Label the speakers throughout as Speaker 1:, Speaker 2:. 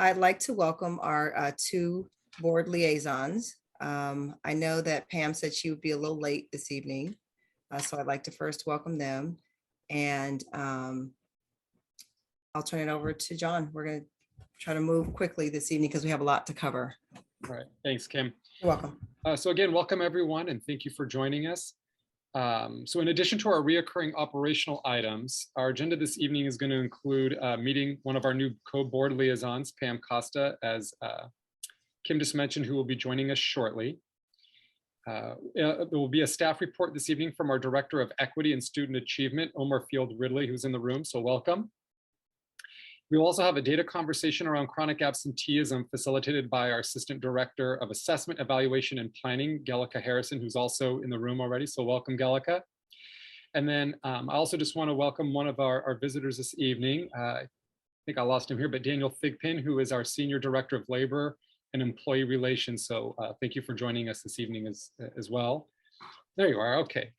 Speaker 1: I'd like to welcome our two board liaisons. I know that Pam said she would be a little late this evening, so I'd like to first welcome them. And I'll turn it over to John. We're going to try to move quickly this evening because we have a lot to cover.
Speaker 2: All right, thanks, Kim.
Speaker 1: You're welcome.
Speaker 2: So again, welcome everyone, and thank you for joining us. So in addition to our reoccurring operational items, our agenda this evening is going to include meeting one of our new co-board liaisons, Pam Costa, as Kim just mentioned, who will be joining us shortly. There will be a staff report this evening from our Director of Equity and Student Achievement, Omar Ridley, who's in the room, so welcome. We will also have a data conversation around chronic absenteeism facilitated by our Assistant Director of Assessment, Evaluation, and Planning, Gallica Harrison, who's also in the room already. So welcome, Gallica. And then I also just want to welcome one of our visitors this evening. I think I lost him here, but Daniel Thigpen, who is our Senior Director of Labor and Employee Relations. So thank you for joining us this evening as well. There you are, okay.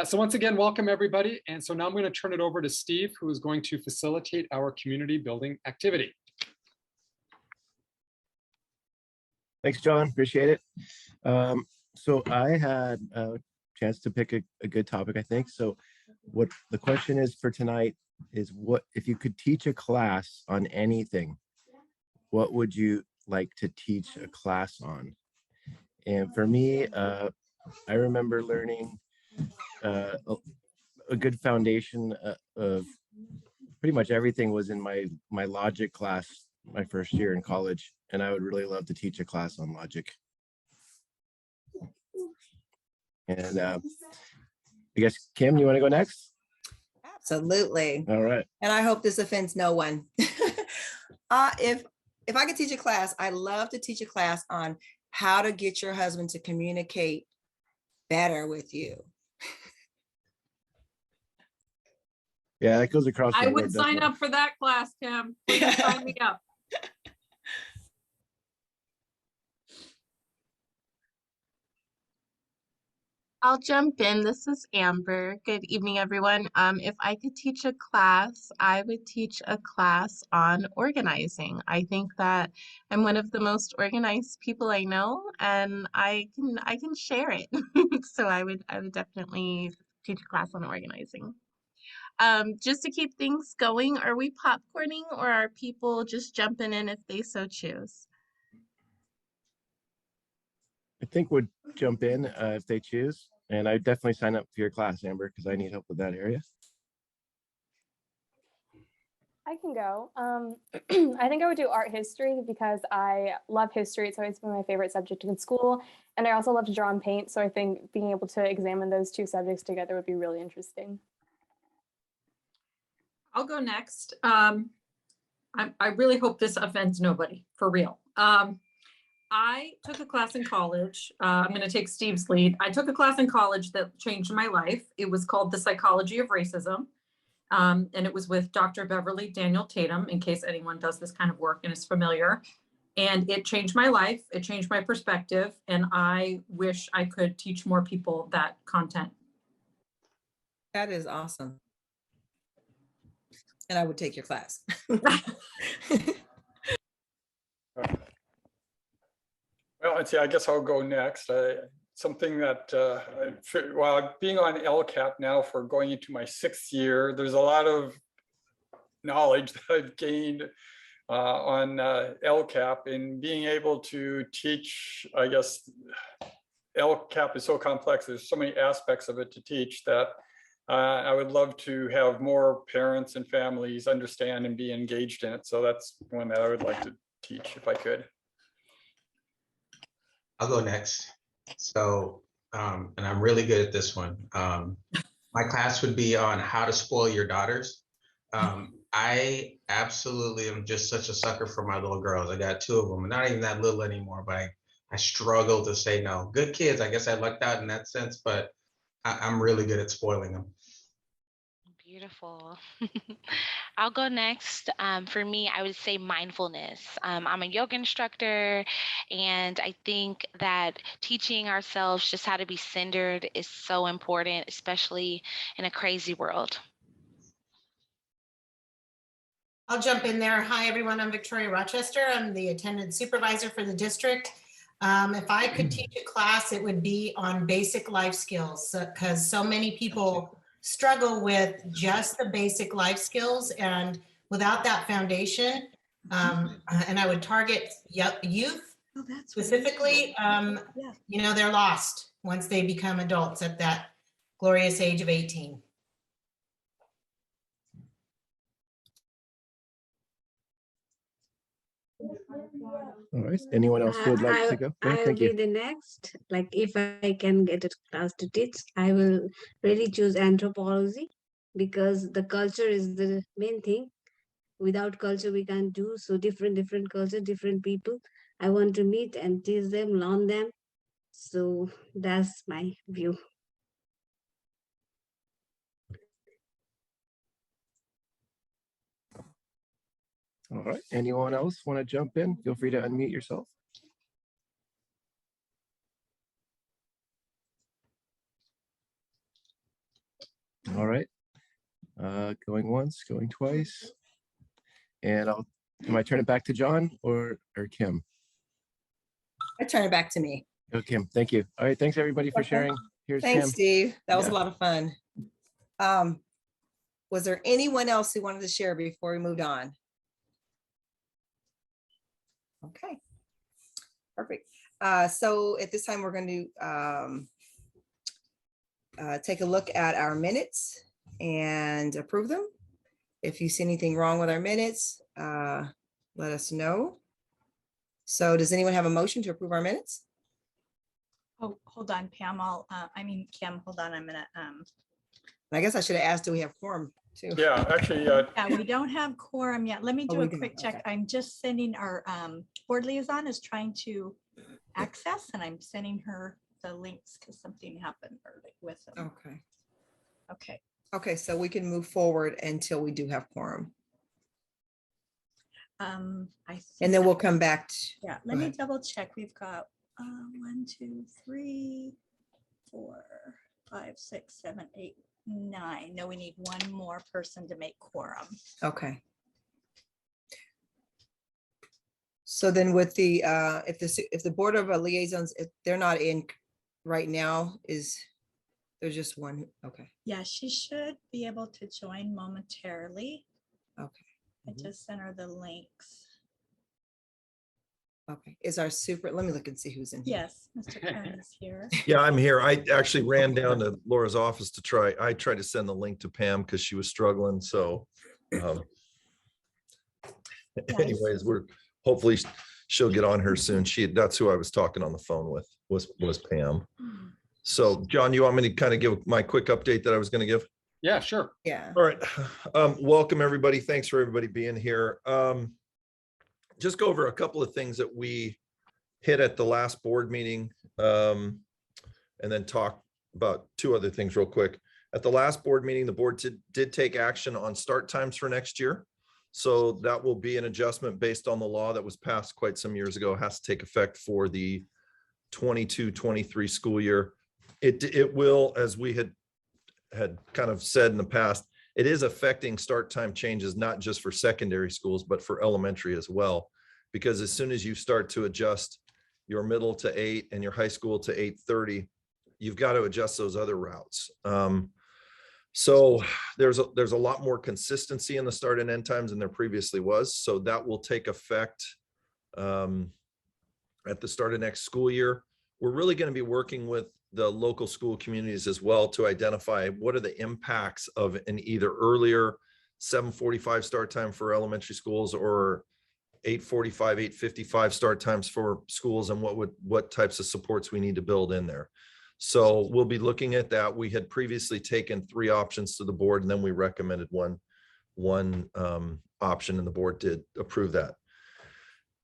Speaker 2: So once again, welcome everybody. And so now I'm going to turn it over to Steve, who is going to facilitate our community building activity.
Speaker 3: Thanks, John, appreciate it. So I had a chance to pick a good topic, I think. So what the question is for tonight is, what if you could teach a class on anything, what would you like to teach a class on? And for me, I remember learning a good foundation of pretty much everything was in my logic class my first year in college, and I would really love to teach a class on logic. And I guess, Kim, you want to go next?
Speaker 1: Absolutely.
Speaker 3: All right.
Speaker 1: And I hope this offends no one. If I could teach a class, I love to teach a class on how to get your husband to communicate better with you.
Speaker 3: Yeah, that goes across the
Speaker 4: I
Speaker 3: board,
Speaker 4: would sign up for that class, Kim. Please sign me up.
Speaker 5: I'll jump in. This is Amber. Good evening, everyone. If I could teach a class, I would teach a class on organizing. I think that I'm one of the most organized people I know, and I can share it. So I would definitely teach a class on organizing. Just to keep things going, are we popcorning or are people just jumping in if they so choose?
Speaker 3: I think would jump in if they choose. And I definitely sign up for your class, Amber, because I need help with that area.
Speaker 6: I can go. I think I would do art history because I love history. It's always been my favorite subject in school. And I also love to draw and paint. So I think being able to examine those two subjects together would be really interesting.
Speaker 4: I'll go next. I really hope this offends nobody, for real. I took a class in college. I'm going to take Steve's lead. I took a class in college that changed my life. It was called The Psychology of Racism. And it was with Dr. Beverly Daniel Tatum, in case anyone does this kind of work and is familiar. And it changed my life. It changed my perspective. And I wish I could teach more people that content.
Speaker 1: That is awesome. And I would take your class.
Speaker 7: Well, I guess I'll go next. Something that, while being on LCAP now for going into my 6th year, there's a lot of knowledge that I've gained on LCAP, and being able to teach. I guess LCAP is so complex. There's so many aspects of it to teach that I would love to have more parents and families understand and be engaged in it. So that's one that I would like to teach if I could.
Speaker 8: I'll go next. So, and I'm really good at this one. My class would be on how to spoil your daughters. I absolutely am just such a sucker for my little girls. I got 2 of them, and not even that little anymore, but I struggle to say no. Good kids, I guess I lucked out in that sense, but I'm really good at spoiling them.
Speaker 9: Beautiful. I'll go next. For me, I would say mindfulness. I'm a yoga instructor, and I think that teaching ourselves just how to be centered is so important, especially in a crazy world.
Speaker 10: I'll jump in there. Hi, everyone. I'm Victoria Rochester. I'm the attendance supervisor for the district. If I could teach a class, it would be on basic life skills because so many people struggle with just the basic life skills, and without that foundation, and I would target youth specifically, you know, they're lost once they become adults at that glorious age of 18.
Speaker 3: All right. Anyone else who would like to go? Go ahead.
Speaker 11: I'll
Speaker 3: Thank
Speaker 11: be
Speaker 3: you.
Speaker 11: the next. Like if I can get a class to teach, I will really choose anthropology because the culture is the main thing. Without culture, we can't do so. Different culture, different people. I want to meet and teach them, learn them. So that's my view.
Speaker 3: All right. Anyone else want to jump in? Feel free to unmute yourself. All right. Going once, going twice. And am I turn it back to John or Kim?
Speaker 1: I turn it back to me.
Speaker 3: Oh, Kim, thank you. All right. Thanks everybody for sharing. Here's
Speaker 1: Thanks,
Speaker 3: Kim.
Speaker 1: Steve. That was
Speaker 3: Yeah.
Speaker 1: a lot of fun. Was there anyone else who wanted to share before we moved on? Okay, perfect. So at this time, we're going to take a look at our minutes and approve them. If you see anything wrong with our minutes, let us know. So does anyone have a motion to approve our minutes?
Speaker 12: Oh, hold on, Pam. Kim, hold on a minute.
Speaker 1: I guess I should have asked, do we have quorum too?
Speaker 7: Yeah, actually,
Speaker 12: Yeah, we don't have quorum yet. Let me
Speaker 1: Oh,
Speaker 12: do
Speaker 1: we
Speaker 12: a
Speaker 1: don't.
Speaker 12: quick check.
Speaker 1: Okay.
Speaker 12: I'm just sending our board liaison is trying to access, and I'm sending her the links because something happened early with them.
Speaker 1: Okay.
Speaker 12: Okay.
Speaker 1: Okay, so we can move forward until we do have quorum.
Speaker 12: And
Speaker 1: And then we'll come back.
Speaker 12: Yeah,
Speaker 1: Go
Speaker 12: let me
Speaker 1: ahead.
Speaker 12: double check. We've got 1, 2, 3, 4, 5, 6, 7, 8, 9. No, we need one more person to make quorum.
Speaker 1: Okay. So then with the, if the Board of Liaisons, if they're not in right now, there's just one, okay,
Speaker 12: Yeah, she should be able to join momentarily.
Speaker 1: okay,
Speaker 12: I just sent her the links.
Speaker 1: okay. Is our let me look and see who's in here.
Speaker 12: Yes, Mr. Kern is here.
Speaker 13: Yeah, I'm here. I actually ran down to Laura's office to I tried to send the link to Pam because she was struggling. So anyways, hopefully she'll get on her soon. That's who I was talking on the phone with was Pam. So John, you want me to kind of give my quick update that I was going to give?
Speaker 2: Yeah, sure.
Speaker 1: Yeah.
Speaker 13: All right. Welcome everybody. Thanks for everybody being here. Just go over a couple of things that we hit at the last board meeting, and then talk about two other things real quick. At the last board meeting, the board did take action on start times for next year. So that will be an adjustment based on the law that was passed quite some years ago. It has to take effect for the 22-23 school year. It will, as we had kind of said in the past, it is affecting start time changes, not just for secondary schools, but for elementary as well. Because as soon as you start to adjust your middle to 8 and your high school to 8:30, you've got to adjust those other routes. So there's a lot more consistency in the start and end times than there previously was. So that will take effect at the start of next school year. We're really going to be working with the local school communities as well to identify what are the impacts of an either earlier 7:45 start time for elementary schools or 8:45, 8:55 start times for schools, and what types of supports we need to build in there. So we'll be looking at that. We had previously taken 3 options to the board, and then we recommended one option, and the board did approve that.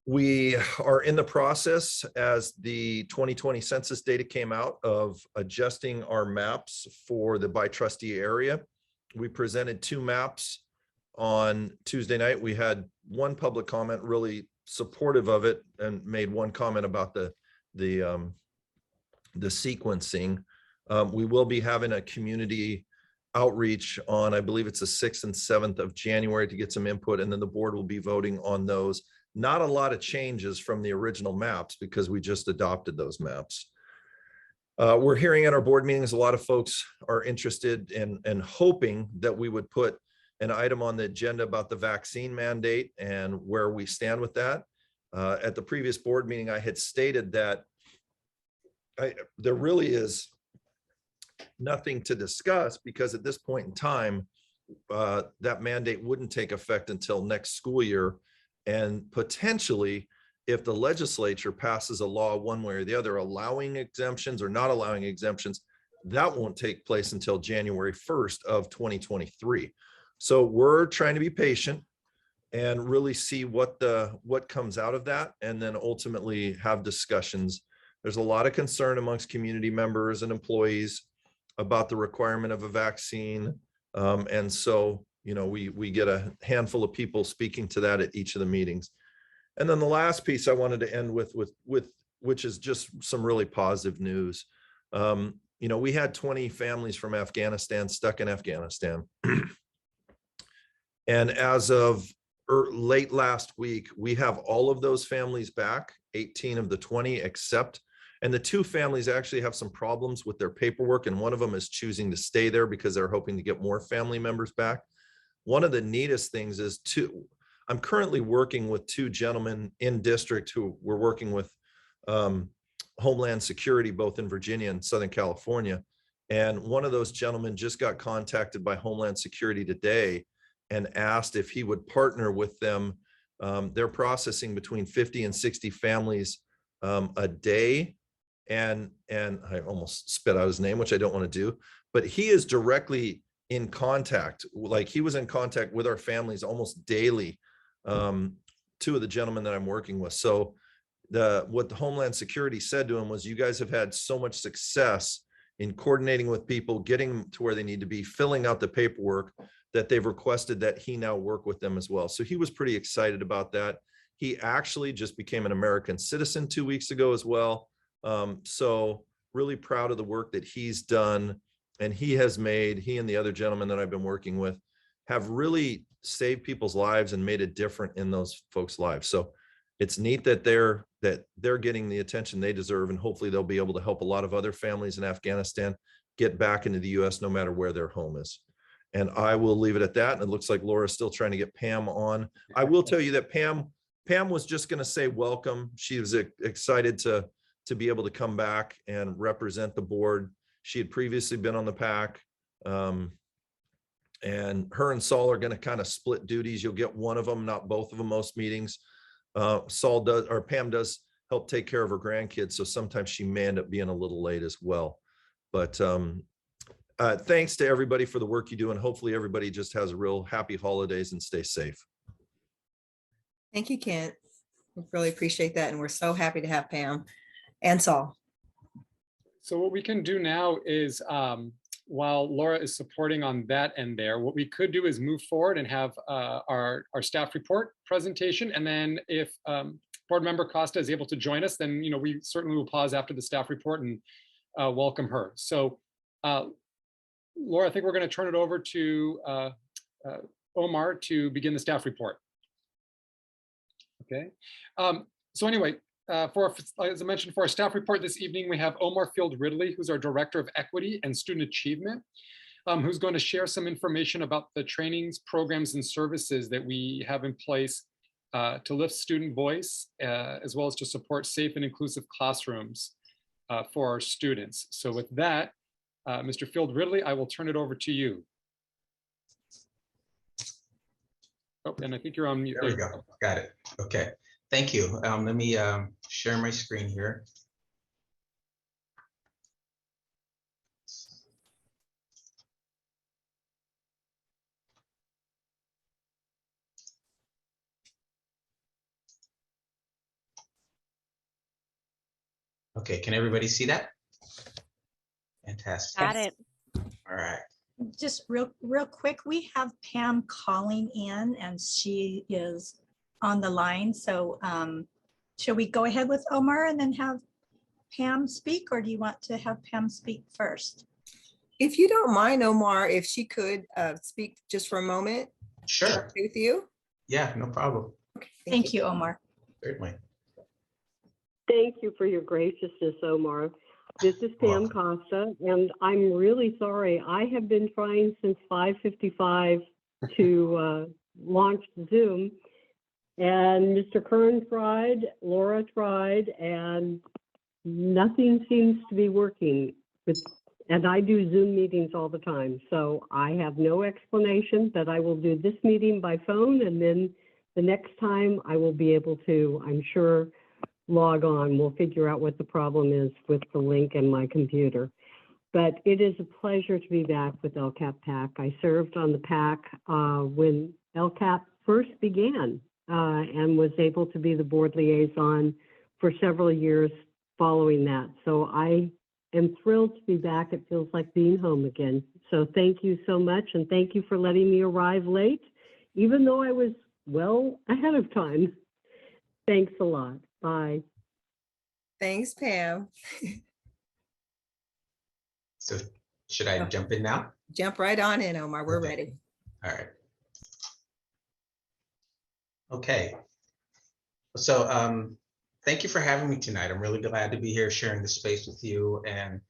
Speaker 13: We are in the process, as the 2020 census data came out, of adjusting our maps for the by trustee area. We presented 2 maps on Tuesday night. We had one public comment really supportive of it and made one comment about the sequencing. We will be having a community outreach on, I believe it's the 6th and 7th of January to get some input, and then the board will be voting on those. Not a lot of changes from the original maps because we just adopted those maps. We're hearing at our board meetings, a lot of folks are interested in and hoping that we would put an item on the agenda about the vaccine mandate and where we stand with that. At the previous board meeting, I had stated that there really is nothing to discuss because at this point in time, that mandate wouldn't take effect until next school year. And potentially, if the legislature passes a law one way or the other, allowing exemptions or not allowing exemptions, that won't take place until January 1st of 2023. So we're trying to be patient and really see what comes out of that, and then ultimately have discussions. There's a lot of concern amongst community members and employees about the requirement of a vaccine. And so, we get a handful of people speaking to that at each of the meetings. And then the last piece I wanted to end with which is just some really positive news. We had 20 families from Afghanistan stuck in Afghanistan. And as of late last week, we have all of those families back, 18 of the 20 except, and the 2 families actually have some problems with their paperwork, and one of them is choosing to stay there because they're hoping to get more family members back. One of the neatest things is I'm currently working with 2 gentlemen in district who we're working with Homeland Security, both in Virginia and Southern California. And one of those gentlemen just got contacted by Homeland Security today and asked if he would partner with them. They're processing between 50 and 60 families a day. And I almost spit out his name, which I don't want to do, but he is directly in contact. Like, he was in contact with our families almost daily. 2 of the gentlemen that I'm working with. So what the Homeland Security said to him was, you guys have had so much success in coordinating with people, getting them to where they need to be, filling out the paperwork, that they've requested that he now work with them as well. So he was pretty excited about that. He actually just became an American citizen 2 weeks ago as well. So really proud of the work that he's done, and he and the other gentlemen that I've been working with have really saved people's lives and made a difference in those folks' lives. So it's neat that they're getting the attention they deserve, and hopefully they'll be able to help a lot of other families in Afghanistan get back into the US no matter where their home is. And I will leave it at that. And it looks like Laura's still trying to get Pam on. I will tell you that Pam was just going to say welcome. She was excited to be able to come back and represent the board. She had previously been on the PAC. And her and Saul are going to kind of split duties. You'll get one of them, not both of them, most meetings. Pam does help take care of her grandkids, so sometimes she may end up being a little late as well. But thanks to everybody for the work you do, and hopefully everybody just has a real happy holidays and stay safe.
Speaker 1: Thank you, Kent. We really appreciate that, and we're so happy to have Pam and Saul.
Speaker 2: So what we can do now is, while Laura is supporting on that end there, what we could do is move forward and have our staff report presentation. And then if board member Costa is able to join us, then we certainly will pause after the staff report and welcome her. So Laura, I think we're going to turn it over to Omar to begin the staff report. Okay. So anyway, as I mentioned, for our staff report this evening, we have Omar Field Ridley, who's our Director of Equity and Student Achievement, who's going to share some information about the trainings, programs, and services that we have in place to lift student voice, as well as to support safe and inclusive classrooms for our students. So with that, Mr. Field Ridley, I will turn it over to you. Oh, and I think you're on mute.
Speaker 8: There we go. Got it. Okay. Thank you. Let me share my screen here. Okay, can everybody see that? Fantastic.
Speaker 9: Got it.
Speaker 8: All right.
Speaker 12: Just real quick, we have Pam calling in and she is on the line. So shall we go ahead with Omar and then have Pam speak, or do you want to have Pam speak first?
Speaker 1: If you don't mind, Omar, if she could speak just for a moment.
Speaker 8: Sure.
Speaker 1: Okay with you?
Speaker 8: Yeah, no problem.
Speaker 12: Thank you, Omar.
Speaker 8: Certainly.
Speaker 14: Thank you for your graciousness, Omar. This is Pam Costa, and I'm really sorry. I have been trying since 5:55 to launch Zoom, and Mr. Kern tried, Laura tried, and nothing seems to be working. And I do Zoom meetings all the time, so I have no explanation, but I will do this meeting by phone, and then the next time I will be able to, I'm sure, log on. We'll figure out what the problem is with the link and my computer. But it is a pleasure to be back with LCAP PAC. I served on the PAC when LCAP first began and was able to be the board liaison for several years following that. So I am thrilled to be back. It feels like being home again. So thank you so much, and thank you for letting me arrive late, even though I was well ahead of time. Thanks a lot. Bye.
Speaker 1: Thanks, Pam.
Speaker 8: So should I jump in now?
Speaker 1: Jump right on in, Omar. We're
Speaker 8: Okay.
Speaker 1: ready.
Speaker 8: All right. Okay. So thank you for having me tonight. I'm really glad to be here sharing the space with you, and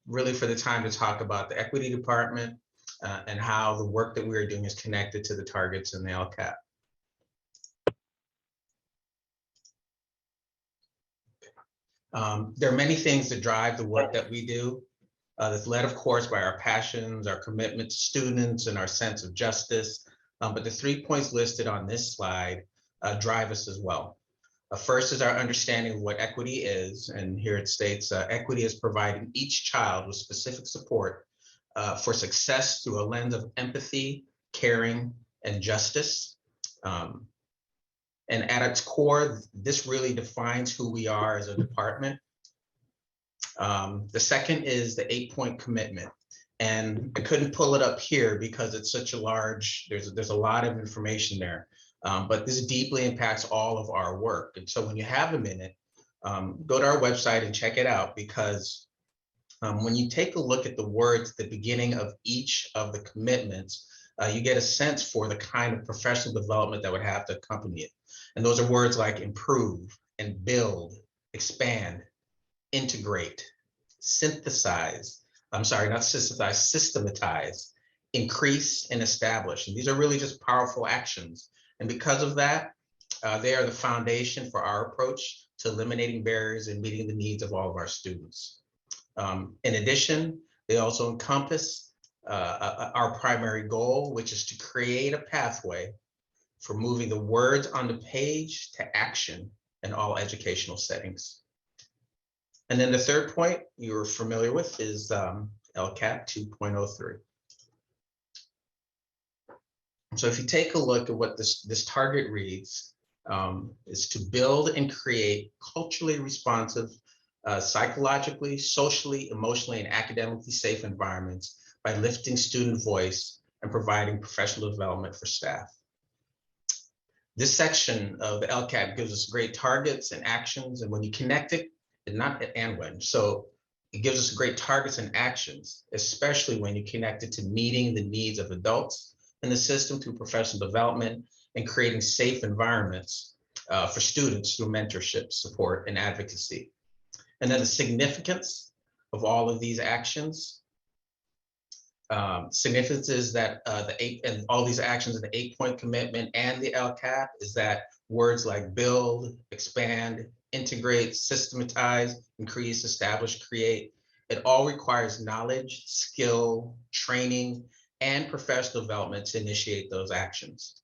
Speaker 8: really for the time to talk about the equity department and how the work that we are doing is connected to the targets in the LCAP. There are many things that drive the work that we do. That's led, of course, by our passions, our commitment to students, and our sense of justice. But the 3 points listed on this slide drive us as well. First is our understanding of what equity is, and here it states, equity is providing each child with specific support for success through a lens of empathy, caring, and justice. And at its core, this really defines who we are as a department. The second is the 8-point commitment. And I couldn't pull it up here because it's such a large, there's a lot of information there. But this deeply impacts all of our work. And so when you have a minute, go to our website and check it out, because when you take a look at the words at the beginning of each of the commitments, you get a sense for the kind of professional development that would have to accompany it. And those are words like improve and build, expand, integrate, synthesize, I'm sorry, not synthesize, systematize, increase, and establish. And these are really just powerful actions. And because of that, they are the foundation for our approach to eliminating barriers and meeting the needs of all of our students. In addition, they also encompass our primary goal, which is to create a pathway for moving the words on the page to action in all educational settings. And then the third point you're familiar with is LCAP 2.03. So if you take a look at what this target reads, is to build and create culturally responsive, psychologically, socially, emotionally, and academically safe environments by lifting student voice and providing professional development for staff. This section of the LCAP gives us great targets and actions, and when you connect it, so it gives us great targets and actions, especially when you connect it to meeting the needs of adults in the system through professional development and creating safe environments for students through mentorship, support, and advocacy. And then the significance of all of these actions. Significance is that all these actions in the 8-point commitment and the LCAP is that words like build, expand, integrate, systematize, increase, establish, create, it all requires knowledge, skill, training, and professional development to initiate those actions.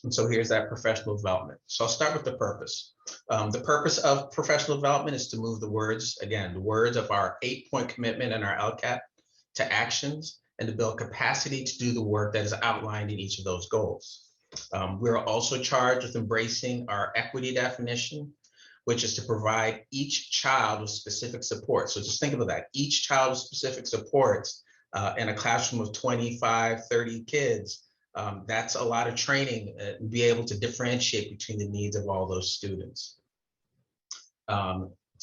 Speaker 8: And so here's that professional development. So I'll start with the purpose. The purpose of professional development is to move the words, again, the words of our 8-point commitment and our LCAP to actions, and to build capacity to do the work that is outlined in each of those goals. We're also charged with embracing our equity definition, which is to provide each child with specific support. So just think about that, each child with specific supports in a classroom of 25, 30 kids. That's a lot of training and be able to differentiate between the needs of all those students.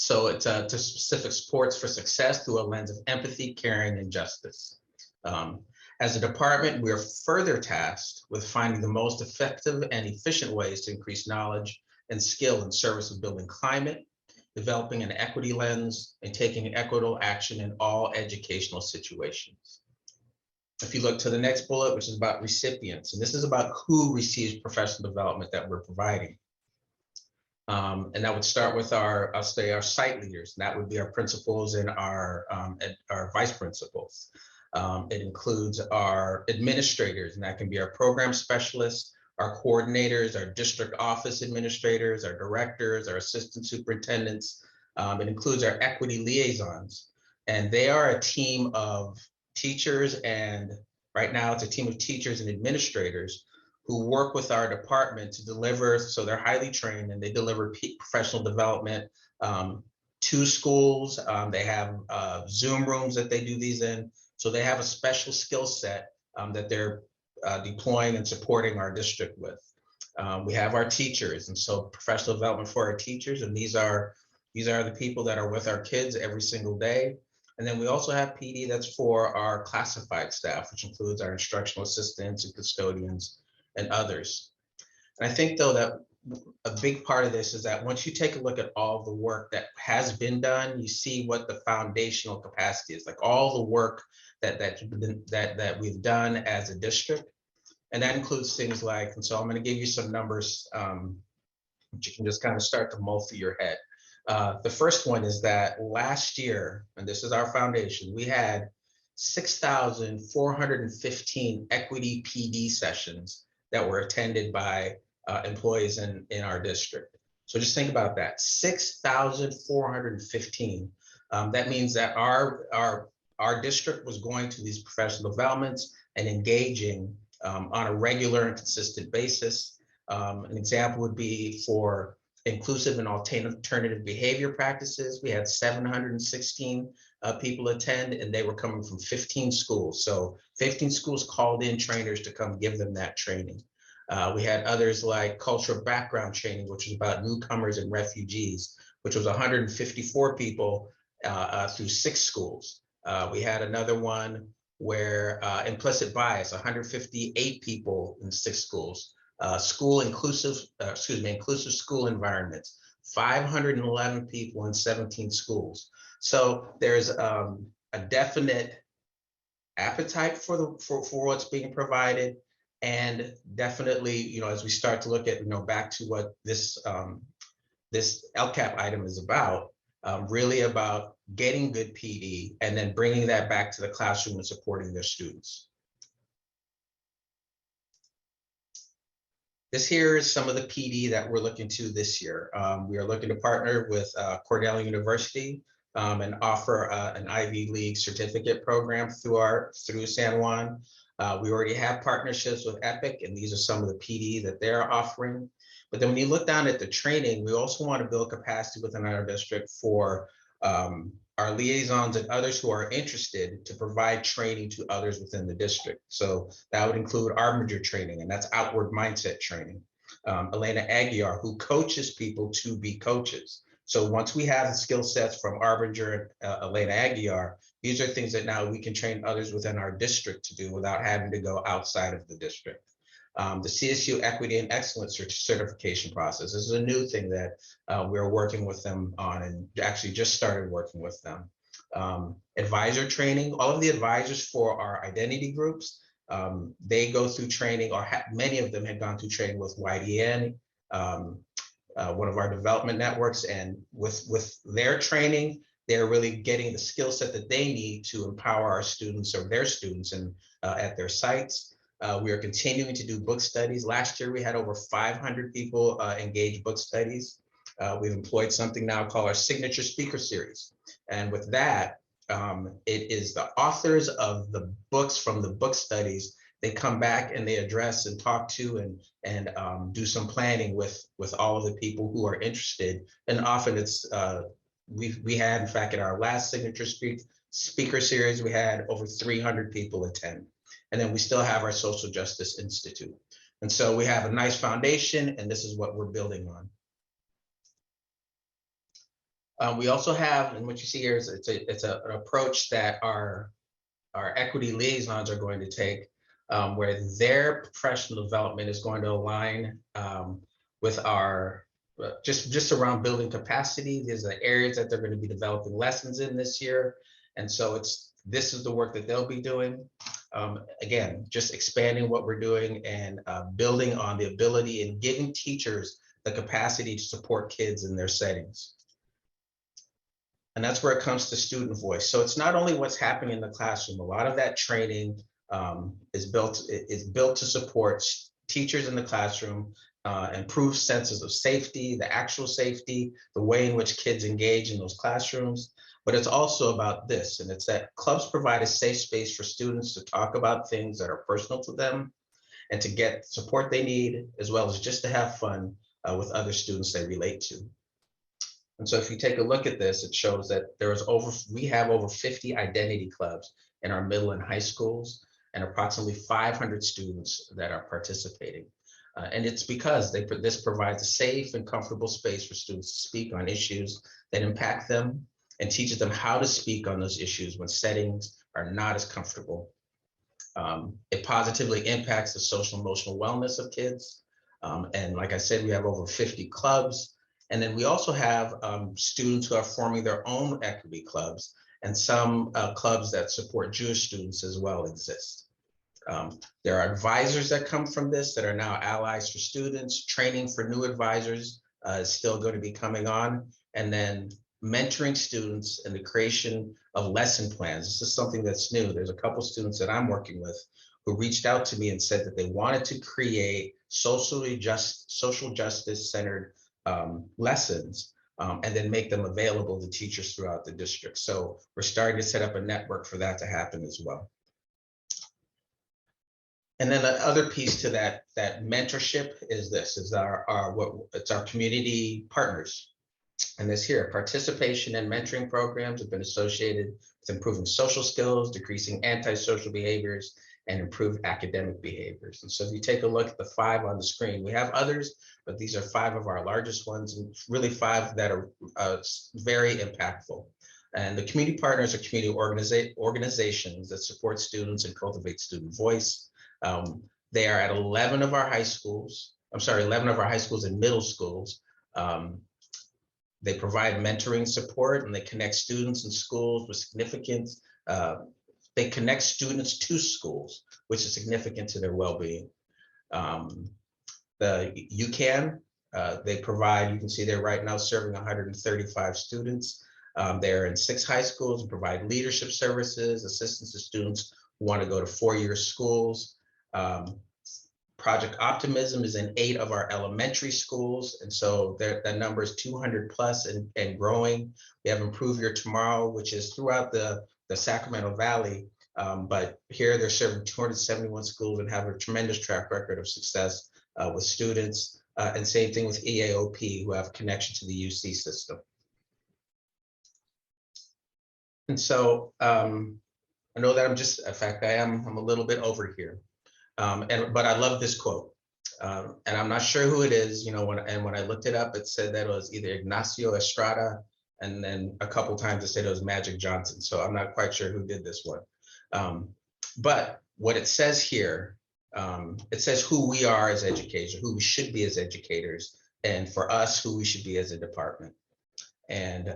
Speaker 8: So it's to specific supports for success through a lens of empathy, caring, and justice. As a department, we are further tasked with finding the most effective and efficient ways to increase knowledge and skill in service of building climate, developing an equity lens, and taking equitable action in all educational situations. If you look to the next bullet, which is about recipients, and this is about who receives professional development that we're providing. And that would start with I'll say our site leaders, and that would be our principals and our vice principals. It includes our administrators, and that can be our program specialists, our coordinators, our district office administrators, our directors, our assistant superintendents. It includes our equity liaisons, and they are a team of teachers, and right now it's a team of teachers and administrators who work with our department to deliver, so they're highly trained and they deliver professional development to schools. They have Zoom rooms that they do these in. So they have a special skill set that they're deploying and supporting our district with. We have our teachers, and so professional development for our teachers, and these are the people that are with our kids every single day. And then we also have PD that's for our classified staff, which includes our instructional assistants and custodians and others. And I think, though, that a big part of this is that once you take a look at all the work that has been done, you see what the foundational capacity is, like all the work that we've done as a district. And that includes things like, and so I'm going to give you some numbers, which you can just kind of start to mull through your head. The first one is that last year, and this is our foundation, we had 6,415 equity PD sessions that were attended by employees in our district. So just think about that, 6,415. That means that our district was going to these professional developments and engaging on a regular and consistent basis. An example would be for inclusive and alternative behavior practices. We had 716 people attend, and they were coming from 15 schools. So 15 schools called in trainers to come give them that training. We had others like cultural background training, which was about newcomers and refugees, which was 154 people through 6 schools. We had another one where implicit bias, 158 people in 6 schools. Inclusive school environments, 511 people in 17 schools. So there's a definite appetite for what's being provided, and definitely, as we start to look at, back to what this LCAP item is about, really about getting good PD and then bringing that back to the classroom and supporting their students. This here is some of the PD that we're looking to this year. We are looking to partner with Cornell University and offer an Ivy League certificate program through San Juan. We already have partnerships with EPIC, and these are some of the PD that they're offering. But then when you look down at the training, we also want to build capacity within our district for our liaisons and others who are interested to provide training to others within the district. So that would include Arbinger training, and that's outward mindset training. Elena Aguiar, who coaches people to be coaches. So once we have the skill sets from Arbinger and Elena Aguiar, these are things that now we can train others within our district to do without having to go outside of the district. The CSU Equity and Excellence certification process is a new thing that we're working with them on, and actually just started working with them. Advisor training, all of the advisors for our identity groups, they go through training, or many of them had gone through training with YDN, one of our development networks, and with their training, they're really getting the skill set that they need to empower our students or their students at their sites. We are continuing to do book studies. Last year, we had over 500 people engage book studies. We've employed something now called our Signature Speaker Series. And with that, it is the authors of the books from the book studies. They come back and they address and talk to and do some planning with all of the people who are interested. And often it's, we had, in fact, at our last Signature Speaker Series, we had over 300 people attend. And then we still have our Social Justice Institute. And so we have a nice foundation, and this is what we're building on. We also have, and what you see here is an approach that our equity liaisons are going to take, where their professional development is going to align with our just around building capacity. There's the areas that they're going to be developing lessons in this year, and so this is the work that they'll be doing. Again, just expanding what we're doing and building on the ability and giving teachers the capacity to support kids in their settings. And that's where it comes to student voice. So it's not only what's happening in the classroom. A lot of that training is built to support teachers in the classroom, improve senses of safety, the actual safety, the way in which kids engage in those classrooms. But it's also about this, and it's that clubs provide a safe space for students to talk about things that are personal to them and to get support they need, as well as just to have fun with other students they relate to. And so if you take a look at this, it shows that we have over 50 identity clubs in our middle and high schools, and approximately 500 students that are participating. And it's because this provides a safe and comfortable space for students to speak on issues that impact them and teaches them how to speak on those issues when settings are not as comfortable. It positively impacts the social emotional wellness of kids. And like I said, we have over 50 clubs. And then we also have students who are forming their own equity clubs, and some clubs that support Jewish students as well exist. There are advisors that come from this that are now allies for students. Training for new advisors is still going to be coming on. And then mentoring students and the creation of lesson plans. This is something that's new. There's a couple students that I'm working with who reached out to me and said that they wanted to create social justice centered lessons and then make them available to teachers throughout the district. So we're starting to set up a network for that to happen as well. And then the other piece to that mentorship is it's our community partners. And this here, participation in mentoring programs have been associated with improving social skills, decreasing antisocial behaviors, and improved academic behaviors. And so if you take a look at the 5 on the screen, we have others, but these are 5 of our largest ones, and really 5 that are very impactful. And the community partners are community organizations that support students and cultivate student voice. They are at 11 of our high schools. 11 of our high schools and middle schools. They provide mentoring support, and they connect students and schools with significant. They connect students to schools, which is significant to their well-being. The UCAN, they provide, you can see they're right now serving 135 students. They're in 6 high schools and provide leadership services, assistance to students who want to go to 4-year schools. Project Optimism is in 8 of our elementary schools. And so that number is 200 plus and growing. We have Improve Your Tomorrow, which is throughout the Sacramento Valley. But here they're serving 271 schools and have a tremendous track record of success with students. And same thing with EAOP, who have connection to the UC system. And so I know that I'm a little bit over here. But I love this quote, and I'm not sure who it is. When I looked it up, it said that it was either Ignacio Estrada, and then a couple times it said it was Magic Johnson. So I'm not quite sure who did this one. But what it says here, it says who we are as educators, who we should be as educators, and for us, who we should be as a department. And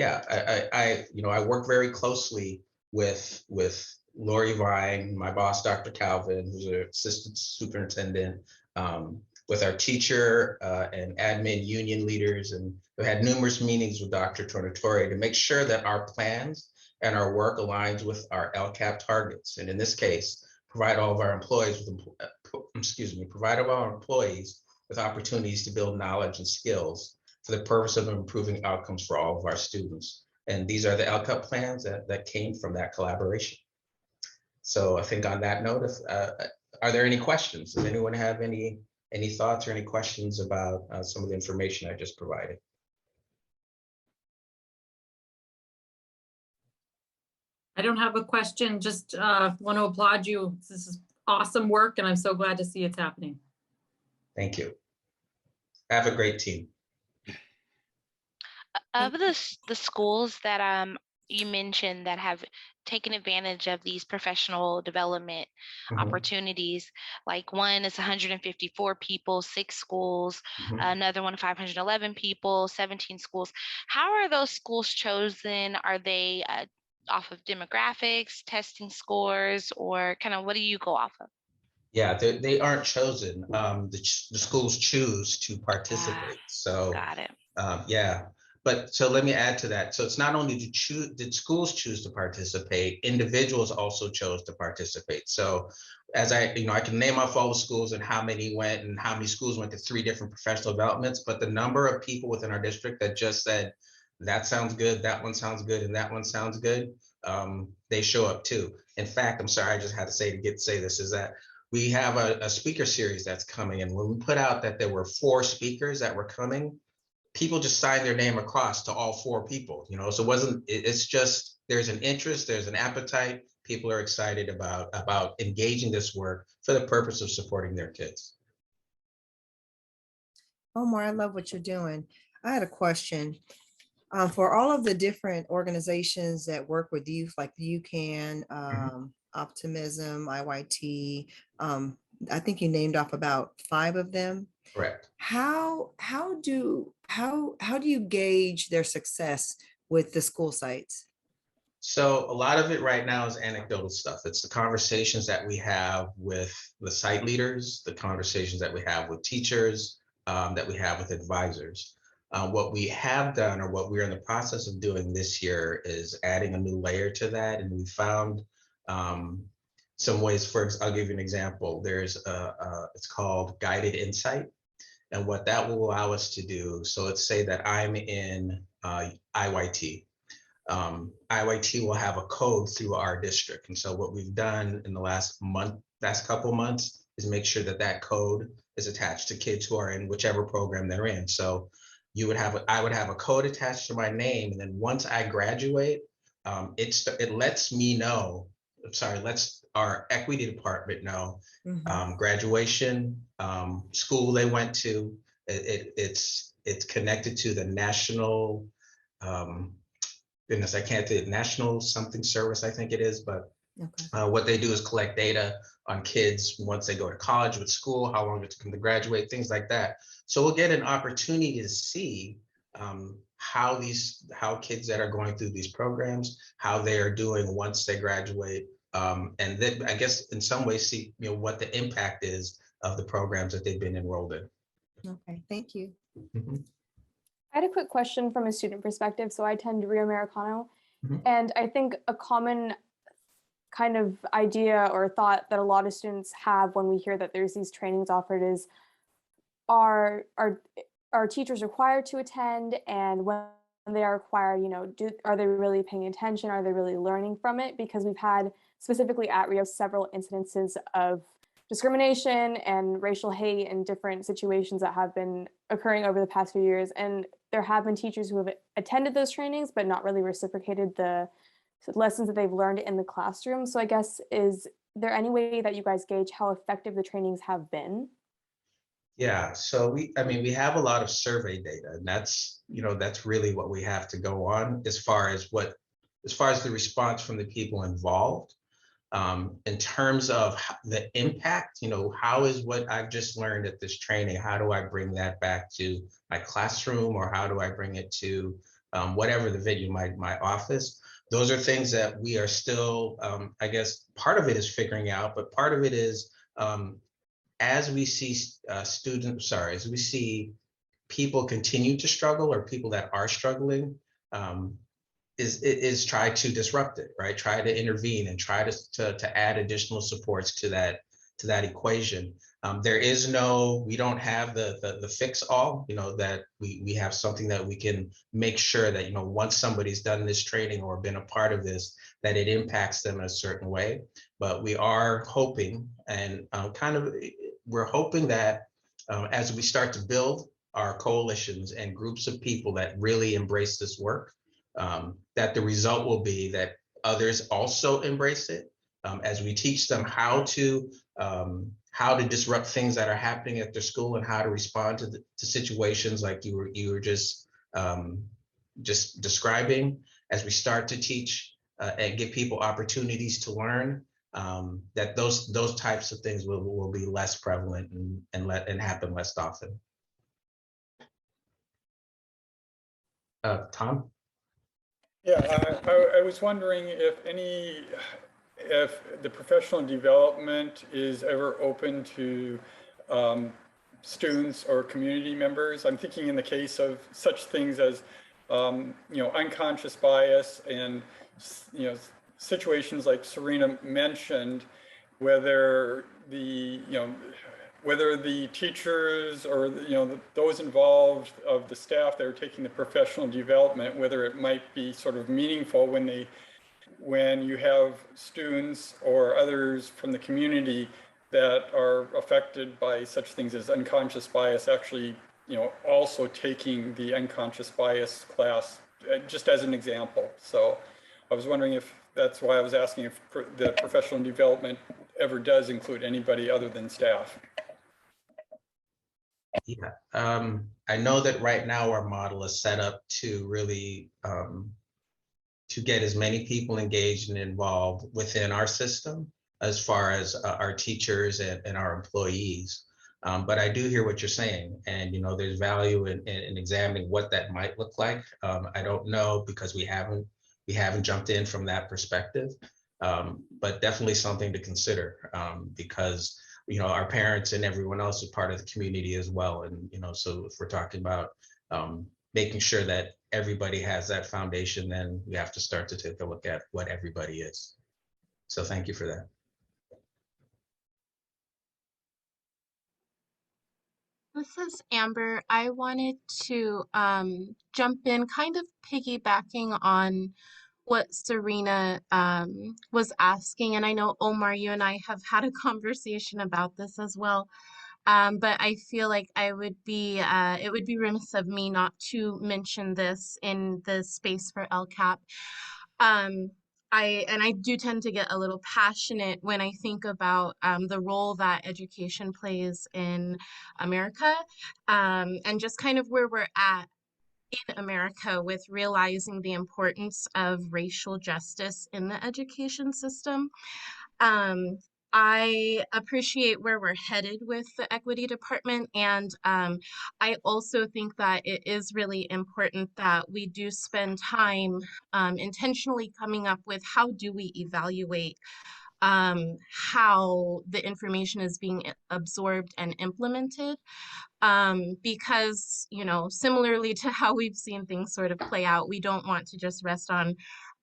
Speaker 8: I work very closely with Lori Vine, my boss, Dr. Calvin, who's an assistant superintendent, with our teacher and admin union leaders, and we had numerous meetings with Dr. Tornatore to make sure that our plans and our work aligns with our LCAP targets. And in this case, provide all of our employees with opportunities to build knowledge and skills for the purpose of improving outcomes for all of our students. And these are the LCAP plans that came from that collaboration. So I think on that note, are there any questions? Does anyone have any thoughts or any questions about some of the information I just provided?
Speaker 4: I don't have a question, just want to applaud you. This is awesome work, and I'm so glad to see it's happening.
Speaker 8: Thank you. Have a great team.
Speaker 9: Of the schools that you mentioned that have taken advantage of these professional development opportunities, like one is 154 people, 6 schools, another one 511 people, 17 schools. How are those schools chosen? Are they off of demographics, testing scores, or kind of what do you go off of?
Speaker 8: Yeah, they aren't chosen. The schools choose to participate. So,
Speaker 9: got it.
Speaker 8: yeah. But so let me add to that. So it's not only did schools choose to participate, individuals also chose to participate. So as I can name off all the schools and how many went and how many schools went to 3 different professional developments, but the number of people within our district that just said, that sounds good, that one sounds good, and that one sounds good, they show up too. In fact, I'm sorry, I just had to say this, is that we have a speaker series that's coming. And when we put out that there were 4 speakers that were coming, people just signed their name across to all 4 people, so it's just, there's an interest, there's an appetite. People are excited about engaging this work for the purpose of supporting their kids.
Speaker 1: Omar, I love what you're doing. I had a question. For all of the different organizations that work with youth, like UCAN, Optimism, IYT, I think you named off about 5 of them.
Speaker 8: Correct.
Speaker 1: How do you gauge their success with the school sites?
Speaker 8: So a lot of it right now is anecdotal stuff. It's the conversations that we have with the site leaders, the conversations that we have with teachers, that we have with advisors. What we have done, or what we're in the process of doing this year, is adding a new layer to that. And we found some ways. I'll give you an example. There's it's called guided insight. And what that will allow us to do, so let's say that I'm in IYT. IYT will have a code through our district. And so what we've done in the last couple months is make sure that that code is attached to kids who are in whichever program they're in. So I would have a code attached to my name. And then once I graduate, it lets me know, lets our equity department know graduation, school they went to. It's connected to the national, goodness, I can't think, national something service, I think it is, but what they do is collect data on kids once they go to college with school, how long it took them to graduate, things like that. So we'll get an opportunity to see how kids that are going through these programs, how they are doing once they graduate, and then I guess in some ways see what the impact is of the programs that they've been enrolled in.
Speaker 1: Okay, thank you.
Speaker 6: I had a quick question from a student perspective. So I attend Rio Americano, and I think a common kind of idea or thought that a lot of students have when we hear that there's these trainings offered is, are teachers required to attend? And when they are required, are they really paying attention? Are they really learning from it? Because we've had, specifically at Rio, several incidences of discrimination and racial hate and different situations that have been occurring over the past few years. And there have been teachers who have attended those trainings, but not really reciprocated the lessons that they've learned in the classroom. So I guess, is there any way that you guys gauge how effective the trainings have been?
Speaker 8: Yeah, so we have a lot of survey data, and that's really what we have to go on as far as the response from the people involved. In terms of the impact, how is what I've just learned at this training, how do I bring that back to my classroom, or how do I bring it to whatever the venue, my office? Those are things that we are still, I guess, part of it is figuring out, but part of it is as we see as we see people continue to struggle, or people that are struggling, is try to disrupt it, right? Try to intervene and try to add additional supports to that equation. We don't have the fix all, that we have something that we can make sure that, once somebody's done this training or been a part of this, that it impacts them in a certain way. But we are hoping, and we're hoping that as we start to build our coalitions and groups of people that really embrace this work, that the result will be that others also embrace it, as we teach them how to disrupt things that are happening at their school, and how to respond to situations like you were just just describing as we start to teach and give people opportunities to learn, that those types of things will be less prevalent and happen less often. Tom?
Speaker 7: Yeah, I was wondering if the professional development is ever open to students or community members. I'm thinking in the case of such things as unconscious bias and situations like Serena mentioned, whether the teachers or those involved of the staff that are taking the professional development, whether it might be sort of meaningful when you have students or others from the community that are affected by such things as unconscious bias, actually also taking the unconscious bias class, just as an example. So I was wondering if that's why I was asking if the professional development ever does include anybody other than staff.
Speaker 8: Yeah, I know that right now our model is set up to really to get as many people engaged and involved within our system as far as our teachers and our employees. But I do hear what you're saying, and there's value in examining what that might look like. I don't know because we haven't jumped in from that perspective, but definitely something to consider because our parents and everyone else is part of the community as well, and so if we're talking about making sure that everybody has that foundation, then we have to start to take a look at what everybody is. So thank you for that.
Speaker 5: This is Amber. I wanted to jump in, kind of piggybacking on what Serena was asking. And I know, Omar, you and I have had a conversation about this as well. But I feel like it would be remiss of me not to mention this in the space for LCAP. I do tend to get a little passionate when I think about the role that education plays in America, and just kind of where we're at in America with realizing the importance of racial justice in the education system. I appreciate where we're headed with the equity department, and I also think that it is really important that we do spend time intentionally coming up with how do we evaluate how the information is being absorbed and implemented, because similarly to how we've seen things sort of play out, we don't want to just rest on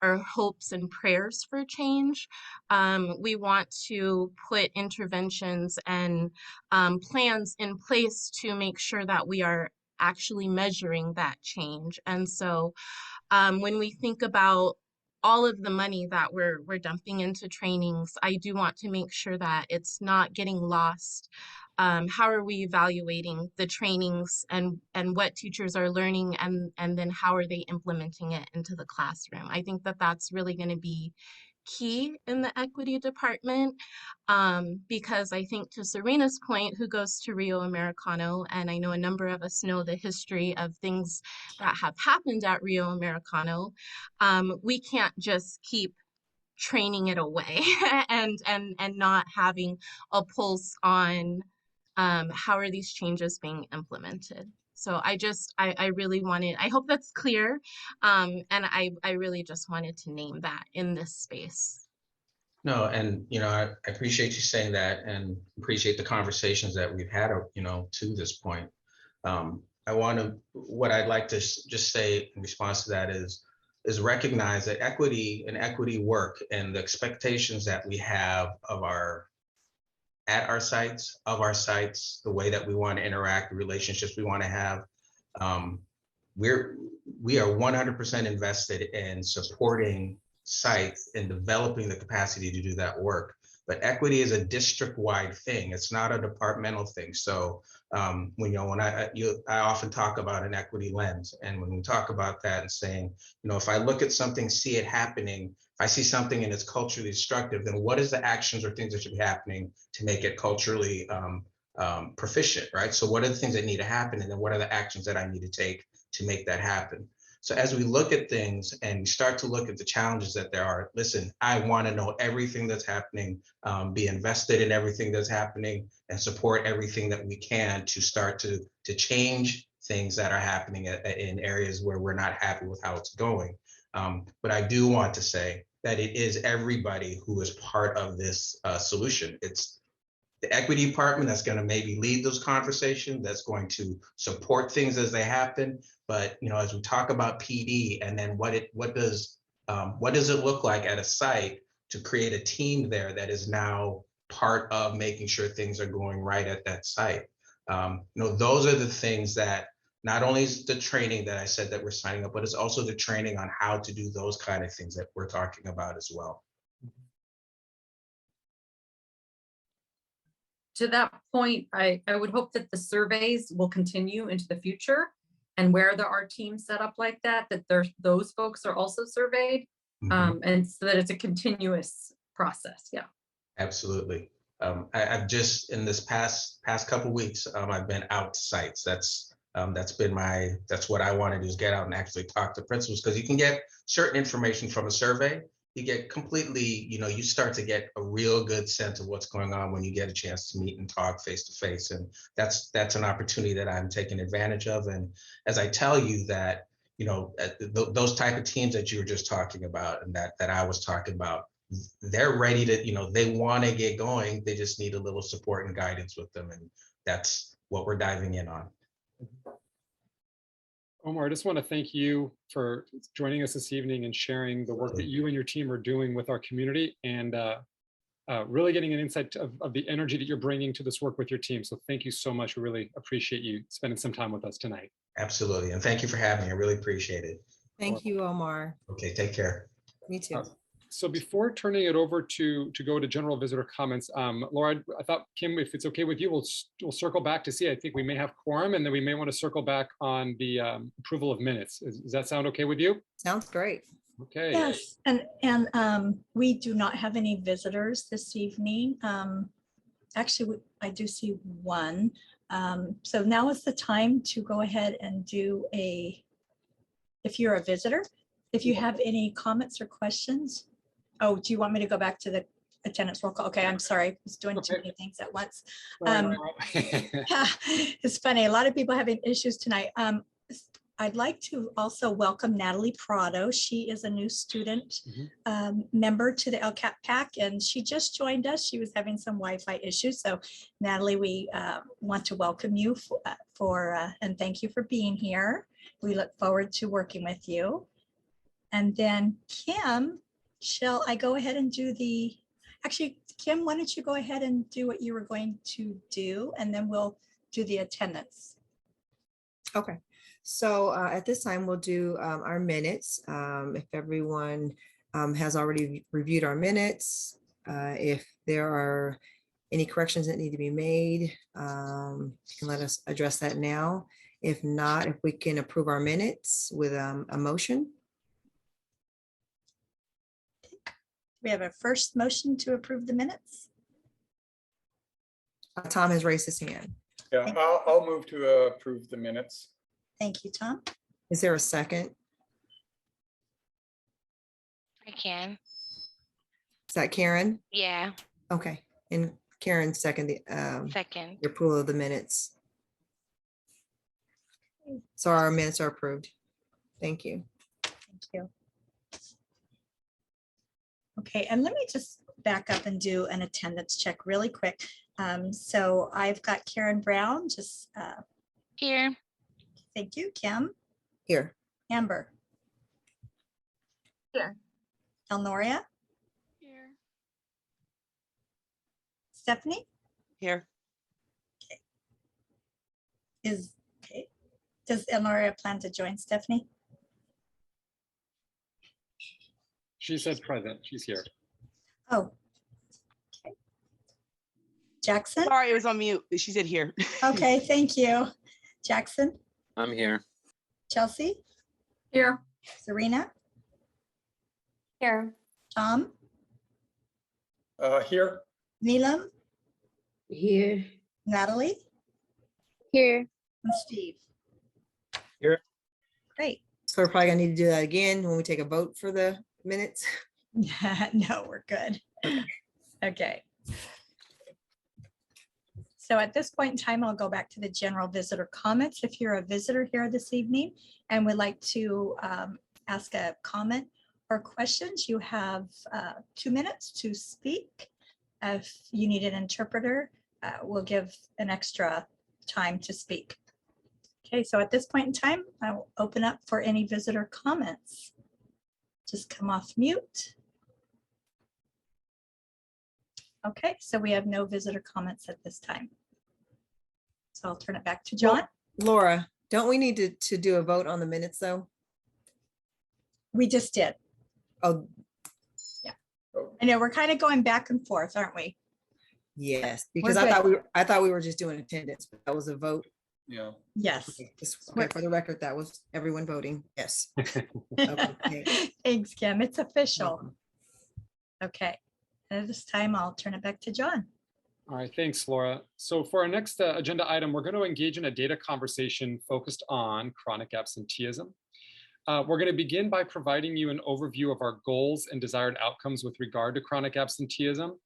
Speaker 5: our hopes and prayers for change. We want to put interventions and plans in place to make sure that we are actually measuring that change. And so when we think about all of the money that we're dumping into trainings, I do want to make sure that it's not getting lost. How are we evaluating the trainings and what teachers are learning, and then how are they implementing it into the classroom? I think that that's really going to be key in the equity department, because I think, to Serena's point, who goes to Rio Americano, and I know a number of us know the history of things that have happened at Rio Americano, we can't just keep training it away and not having a pulse on how are these changes being implemented. So I really wanted, I hope that's clear. And I really just wanted to name that in this space.
Speaker 8: No, and I appreciate you saying that, and appreciate the conversations that we've had, to this point. What I'd like to just say in response to that is recognize that equity and equity work and the expectations that we have of at our sites, the way that we want to interact, the relationships we want to have. We are 100% invested in supporting sites and developing the capacity to do that work. But equity is a district-wide thing. It's not a departmental thing. So when I often talk about an equity lens, and when we talk about that and saying, if I look at something, see it happening, if I see something and it's culturally destructive, then what is the actions or things that should be happening to make it culturally proficient, right? So what are the things that need to happen, and then what are the actions that I need to take to make that happen? So as we look at things and we start to look at the challenges that there are, listen, I want to know everything that's happening, be invested in everything that's happening, and support everything that we can to start to change things that are happening in areas where we're not happy with how it's going. But I do want to say that it is everybody who is part of this solution. It's the equity department that's going to maybe lead those conversations, that's going to support things as they happen. But as we talk about PD, and then what does it look like at a site to create a team there that is now part of making sure things are going right at that site. Those are the things that not only is the training that I said that we're signing up, but it's also the training on how to do those kind of things that we're talking about as well.
Speaker 4: To that point, I would hope that the surveys will continue into the future, and where there are teams set up like that those folks are also surveyed, and so that it's a continuous process. Yeah, absolutely.
Speaker 8: I've just in this past couple weeks, I've been out to sites. That's what I want to do, is get out and actually talk to principals, because you can get certain information from a survey. You get completely, you start to get a real good sense of what's going on when you get a chance to meet and talk face to face. And that's an opportunity that I'm taking advantage of. And as I tell you that, those type of teams that you were just talking about and that I was talking about, they're ready to, they want to get going. They just need a little support and guidance with them. And that's what we're diving in on.
Speaker 2: Omar, I just want to thank you for joining us this evening and sharing the work that you and your team are doing with our community, and really getting an insight of the energy that you're bringing to this work with your team. So thank you so much. We really appreciate you spending some time with us tonight.
Speaker 8: Absolutely. And thank you for having me. I really appreciate it.
Speaker 1: Thank you, Omar.
Speaker 8: Okay, take care.
Speaker 1: Me too.
Speaker 2: So before turning it over to go to general visitor comments, Laura, I thought, Kim, if it's okay with you, we'll circle back to see. I think we may have quorum, and then we may want to circle back on the approval of minutes. Does that sound okay with you?
Speaker 1: Sounds great.
Speaker 2: Okay.
Speaker 12: Yes, and we do not have any visitors this evening. Actually, I do see one. So now is the time to go ahead and do if you're a visitor, if you have any comments or questions. Oh, do you want me to go back to the attendance roll call? Okay, I'm sorry. I was doing too many things at once. It's funny. A lot of people having issues tonight. I'd like to also welcome Natalie Prado. She is a new student member to the LCAP PAC, and she just joined us. She was having some Wi-Fi issues. So Natalie, we want to welcome you and thank you for being here. We look forward to working with you. And then Kim, shall I go ahead and do actually, Kim, why don't you go ahead and do what you were going to do, and then we'll do the attendance.
Speaker 1: Okay. So at this time, we'll do our minutes. If everyone has already reviewed our minutes, if there are any corrections that need to be made, you can let us address that now. If not, if we can approve our minutes with a motion.
Speaker 12: We have a first motion to approve the minutes.
Speaker 1: Tom has raised his hand.
Speaker 7: Yeah, I'll move to approve the minutes.
Speaker 12: Thank you, Tom.
Speaker 1: Is there a second?
Speaker 9: I can.
Speaker 1: Is that Karen?
Speaker 9: Yeah.
Speaker 1: Okay. And Karen second
Speaker 9: Second.
Speaker 1: the approval of the minutes. So our minutes are approved. Thank you.
Speaker 12: Thank you. Okay, and let me just back up and do an attendance check really quick. So I've got Karen Brown, just
Speaker 9: here.
Speaker 12: Thank you. Kim?
Speaker 1: Here.
Speaker 12: Amber?
Speaker 9: Here.
Speaker 12: Elnoria?
Speaker 9: Here.
Speaker 12: Stephanie?
Speaker 15: Here.
Speaker 12: Okay. Does Elnoria plan to join Stephanie?
Speaker 2: She said present. She's here.
Speaker 12: Oh. Okay. Jackson?
Speaker 15: Sorry, it was on mute. She said here.
Speaker 12: Okay, thank you. Jackson?
Speaker 16: I'm here.
Speaker 12: Chelsea?
Speaker 4: Here.
Speaker 12: Serena?
Speaker 6: Here.
Speaker 12: Tom?
Speaker 7: Here.
Speaker 12: Neelam?
Speaker 11: Here.
Speaker 12: Natalie?
Speaker 6: Here.
Speaker 12: And Steve?
Speaker 3: Here.
Speaker 12: Great.
Speaker 1: So we're probably gonna need to do that again when we take a vote for the minutes.
Speaker 12: No, we're good.
Speaker 1: Okay.
Speaker 12: Okay. So at this point in time, I'll go back to the general visitor comments. If you're a visitor here this evening and would like to ask a comment or questions, you have 2 minutes to speak. If you need an interpreter, we'll give an extra time to speak. Okay, so at this point in time, I will open up for any visitor comments. Just come off mute. Okay, so we have no visitor comments at this time. So I'll turn it back to John.
Speaker 1: Laura, don't we need to do a vote on the minutes though?
Speaker 12: We just did.
Speaker 1: Oh,
Speaker 12: I know we're kind of going back and forth, aren't we?
Speaker 1: yes, because
Speaker 12: We're
Speaker 1: I thought we were just doing attendance, but that was a vote.
Speaker 7: Yeah.
Speaker 12: Yes.
Speaker 1: Okay, for the record, that was everyone voting. Yes. Okay.
Speaker 12: Thanks, Kim. It's official. Okay. At this time, I'll turn it back to John.
Speaker 2: All right, thanks, Laura. So for our next agenda item, we're going to engage in a data conversation focused on chronic absenteeism. We're going to begin by providing you an overview of our goals and desired outcomes with regard to chronic absenteeism,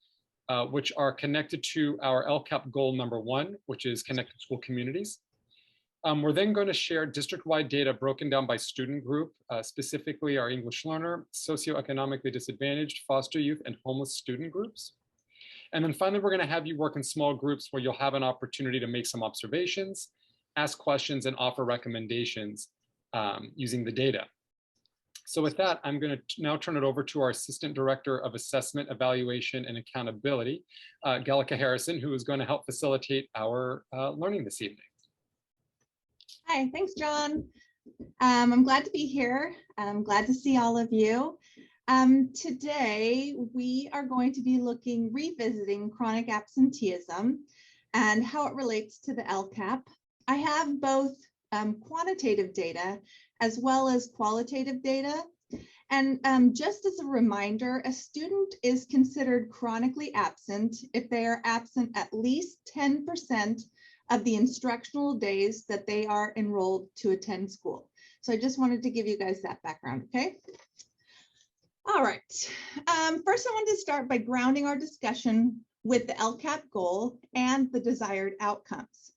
Speaker 2: which are connected to our LCAP goal number 1, which is connected school communities. We're then going to share district-wide data broken down by student group, specifically our English learner, socioeconomically disadvantaged, foster youth, and homeless student groups. And then finally, we're going to have you work in small groups where you'll have an opportunity to make some observations, ask questions, and offer recommendations using the data. So with that, I'm going to now turn it over to our Assistant Director of Assessment, Evaluation, and Accountability, Gallica Harrison, who is going to help facilitate our learning this evening.
Speaker 16: Hi, thanks, John. I'm glad to be here. I'm glad to see all of you. Today, we are going to be revisiting chronic absenteeism and how it relates to the LCAP. I have both quantitative data as well as qualitative data. And just as a reminder, a student is considered chronically absent if they are absent at least 10% of the instructional days that they are enrolled to attend school. So I just wanted to give you guys that background, okay? All right, first I wanted to start by grounding our discussion with the LCAP goal and the desired outcomes.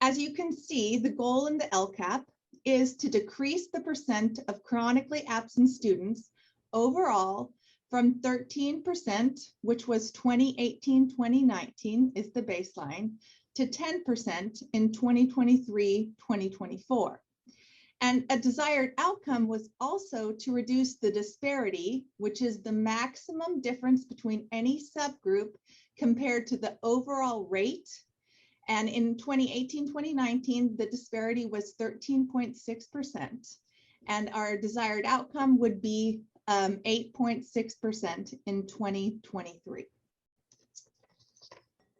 Speaker 16: As you can see, the goal in the LCAP is to decrease the percent of chronically absent students overall from 13%, which was 2018-2019 is the baseline, to 10% in 2023-2024. And a desired outcome was also to reduce the disparity, which is the maximum difference between any subgroup compared to the overall rate. And in 2018-2019, the disparity was 13.6%. And our desired outcome would be 8.6% in 2023.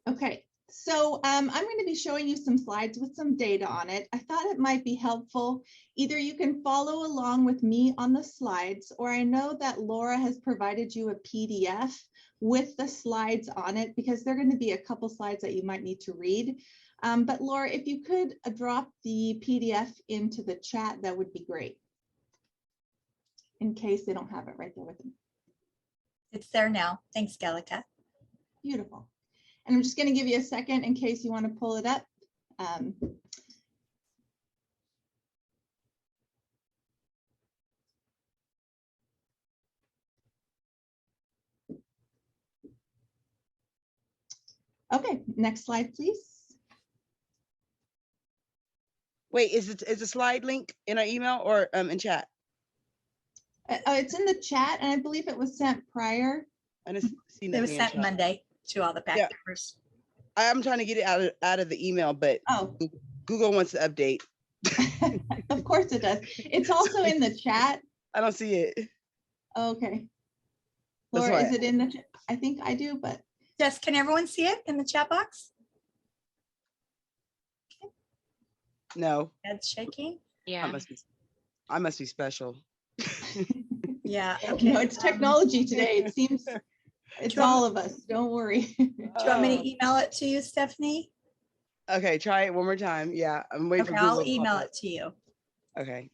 Speaker 16: Okay. So I'm going to be showing you some slides with some data on it. I thought it might be helpful. Either you can follow along with me on the slides, or I know that Laura has provided you a PDF with the slides on it, because there are going to be a couple slides that you might need to read. But Laura, if you could drop the PDF into the chat, that would be great, in case they don't have it right there with them.
Speaker 12: It's there now. Thanks, Gallica.
Speaker 16: Beautiful. And I'm just going to give you a second in case you want to pull it up. Okay, next slide, please.
Speaker 15: Wait, is the slide link in our email or in chat?
Speaker 16: It's in the chat, and I believe it was sent prior.
Speaker 15: I just seen
Speaker 12: It was sent Monday to all the PAC members.
Speaker 15: I'm trying to get it out of the email, but Google wants to update.
Speaker 16: Of course it does. It's also in the chat.
Speaker 15: I don't see it.
Speaker 16: Okay. Laura, is it in the chat? I think I do, but.
Speaker 12: Yes, can everyone see it in the chat box?
Speaker 15: No.
Speaker 12: Head's shaking.
Speaker 9: Yeah.
Speaker 15: I must be special.
Speaker 12: Yeah.
Speaker 16: Okay. No, it's technology today. It seems it's all of us. Don't worry.
Speaker 12: Do you want me to email it to you, Stephanie?
Speaker 15: Okay, try it one more time. Yeah, I'm waiting for Google.
Speaker 12: I'll email it to you.
Speaker 15: Okay.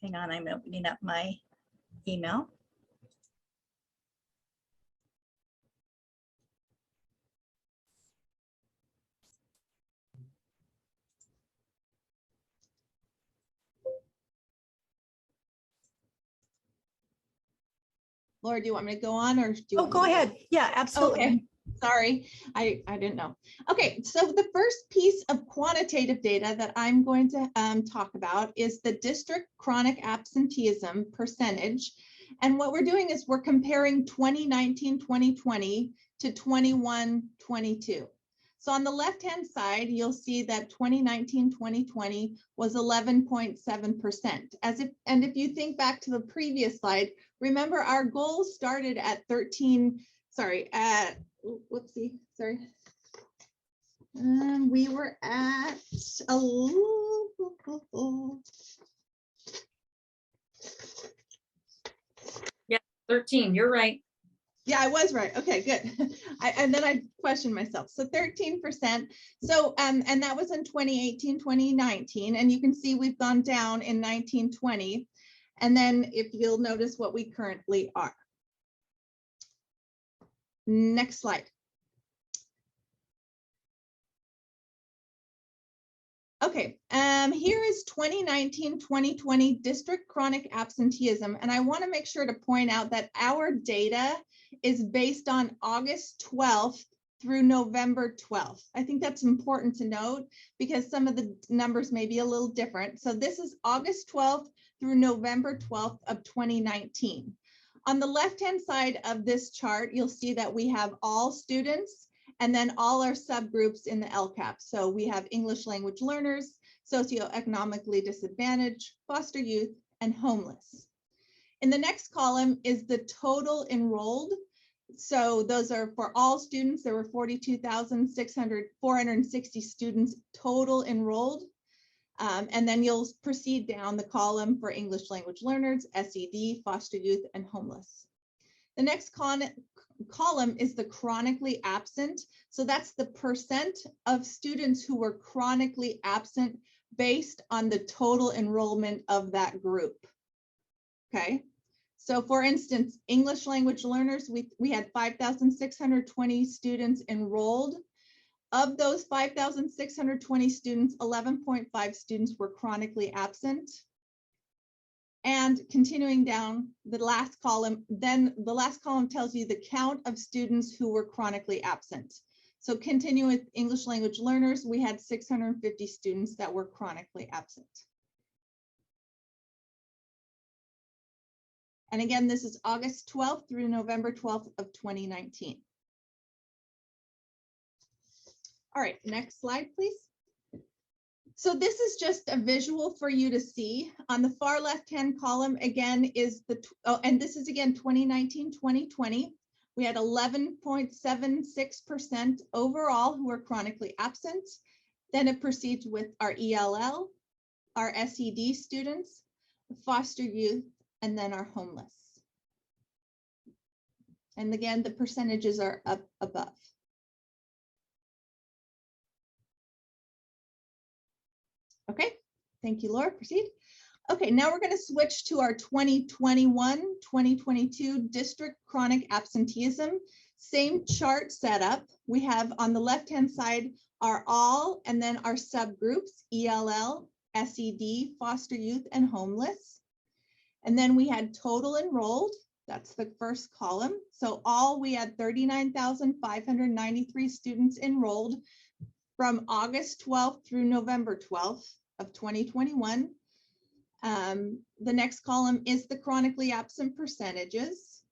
Speaker 12: Hang on, I'm opening up my email.
Speaker 16: Laura, do you want me to go on or do you?
Speaker 12: Oh, go ahead. Yeah, absolutely.
Speaker 16: Okay, sorry, I didn't know. Okay, so the first piece of quantitative data that I'm going to talk about is the district chronic absenteeism percentage. And what we're doing is we're comparing 2019-2020 to 21-22. So on the left-hand side, you'll see that 2019-2020 was 11.7%. And if you think back to the previous slide, remember our goal started at 13, sorry, at, whoopsie, sorry. We were at a
Speaker 4: Yeah, 13, you're right.
Speaker 16: Yeah, I was right. Okay, good. And then I questioned myself. So 13%. So, and that was in 2018, 2019. And you can see we've gone down in 1920. And then if you'll notice what we currently are. Next slide. Okay, here is 2019-2020 district chronic absenteeism. And I want to make sure to point out that our data is based on August 12th through November 12th. I think that's important to note because some of the numbers may be a little different. So this is August 12th through November 12th of 2019. On the left-hand side of this chart, you'll see that we have all students and then all our subgroups in the LCAP. So we have English language learners, socioeconomically disadvantaged, foster youth, and homeless. In the next column is the total enrolled. So those are for all students. There were 42,460 students total enrolled. And then you'll proceed down the column for English language learners, SED, foster youth, and homeless. The next column is the chronically absent. So that's the percent of students who were chronically absent based on the total enrollment of that group. Okay. So for instance, English language learners, we had 5,620 students enrolled. Of those 5,620 students, 11.5 students were chronically absent. And continuing down the last column, then the last column tells you the count of students who were chronically absent. So continuing with English language learners, we had 650 students that were chronically absent. And again, this is August 12th through November 12th of 2019. All right, next slide, please. So this is just a visual for you to see. On the far left-hand column, again, is the, and this is again 2019-2020. We had 11.76% overall who were chronically absent. Then it proceeds with our ELL, our SED students, foster youth, and then our homeless. And again, the percentages are up above. Okay, thank you, Laura. Proceed. Okay, now we're going to switch to our 2021-2022 district chronic absenteeism. Same chart setup. We have on the left-hand side our all and then our subgroups, ELL, SED, foster youth, and homeless. And then we had total enrolled. That's the first column. So all we had 39,593 students enrolled from August 12th through November 12th of 2021. The next column is the chronically absent percentages.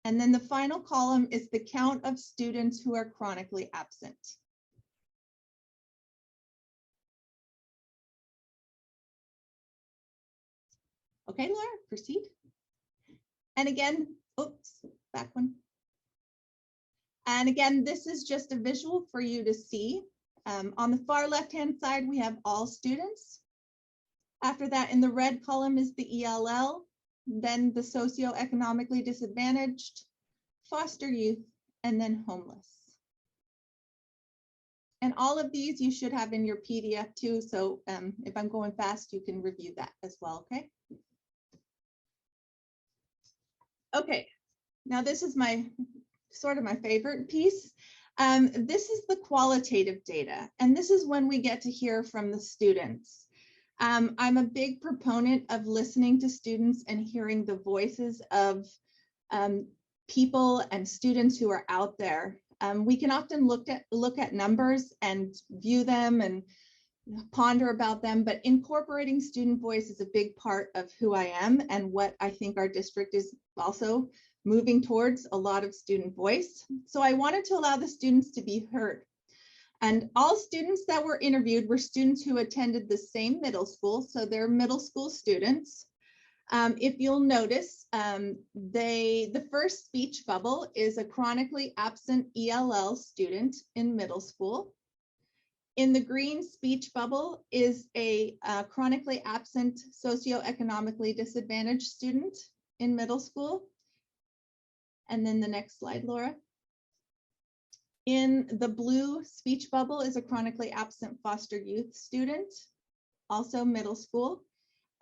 Speaker 16: And then the final column is the count of students who are chronically absent. Okay, Laura, proceed. And again, oops, back one. And again, this is just a visual for you to see. On the far left-hand side, we have all students. After that, in the red column is the ELL, then the socioeconomically disadvantaged, foster youth, and then homeless. And all of these you should have in your PDF too. So if I'm going fast, you can review that as well, okay? Okay, now this is my sort of my favorite piece. This is the qualitative data, and this is when we get to hear from the students. I'm a big proponent of listening to students and hearing the voices of people and students who are out there. We can often look at numbers and view them and ponder about them, but incorporating student voice is a big part of who I am and what I think our district is also moving towards, a lot of student voice. So I wanted to allow the students to be heard. And all students that were interviewed were students who attended the same middle school, so they're middle school students. If you'll notice, the first speech bubble is a chronically absent ELL student in middle school. In the green speech bubble is a chronically absent socioeconomically disadvantaged student in middle school. And then the next slide, Laura. In the blue speech bubble is a chronically absent foster youth student, also middle school.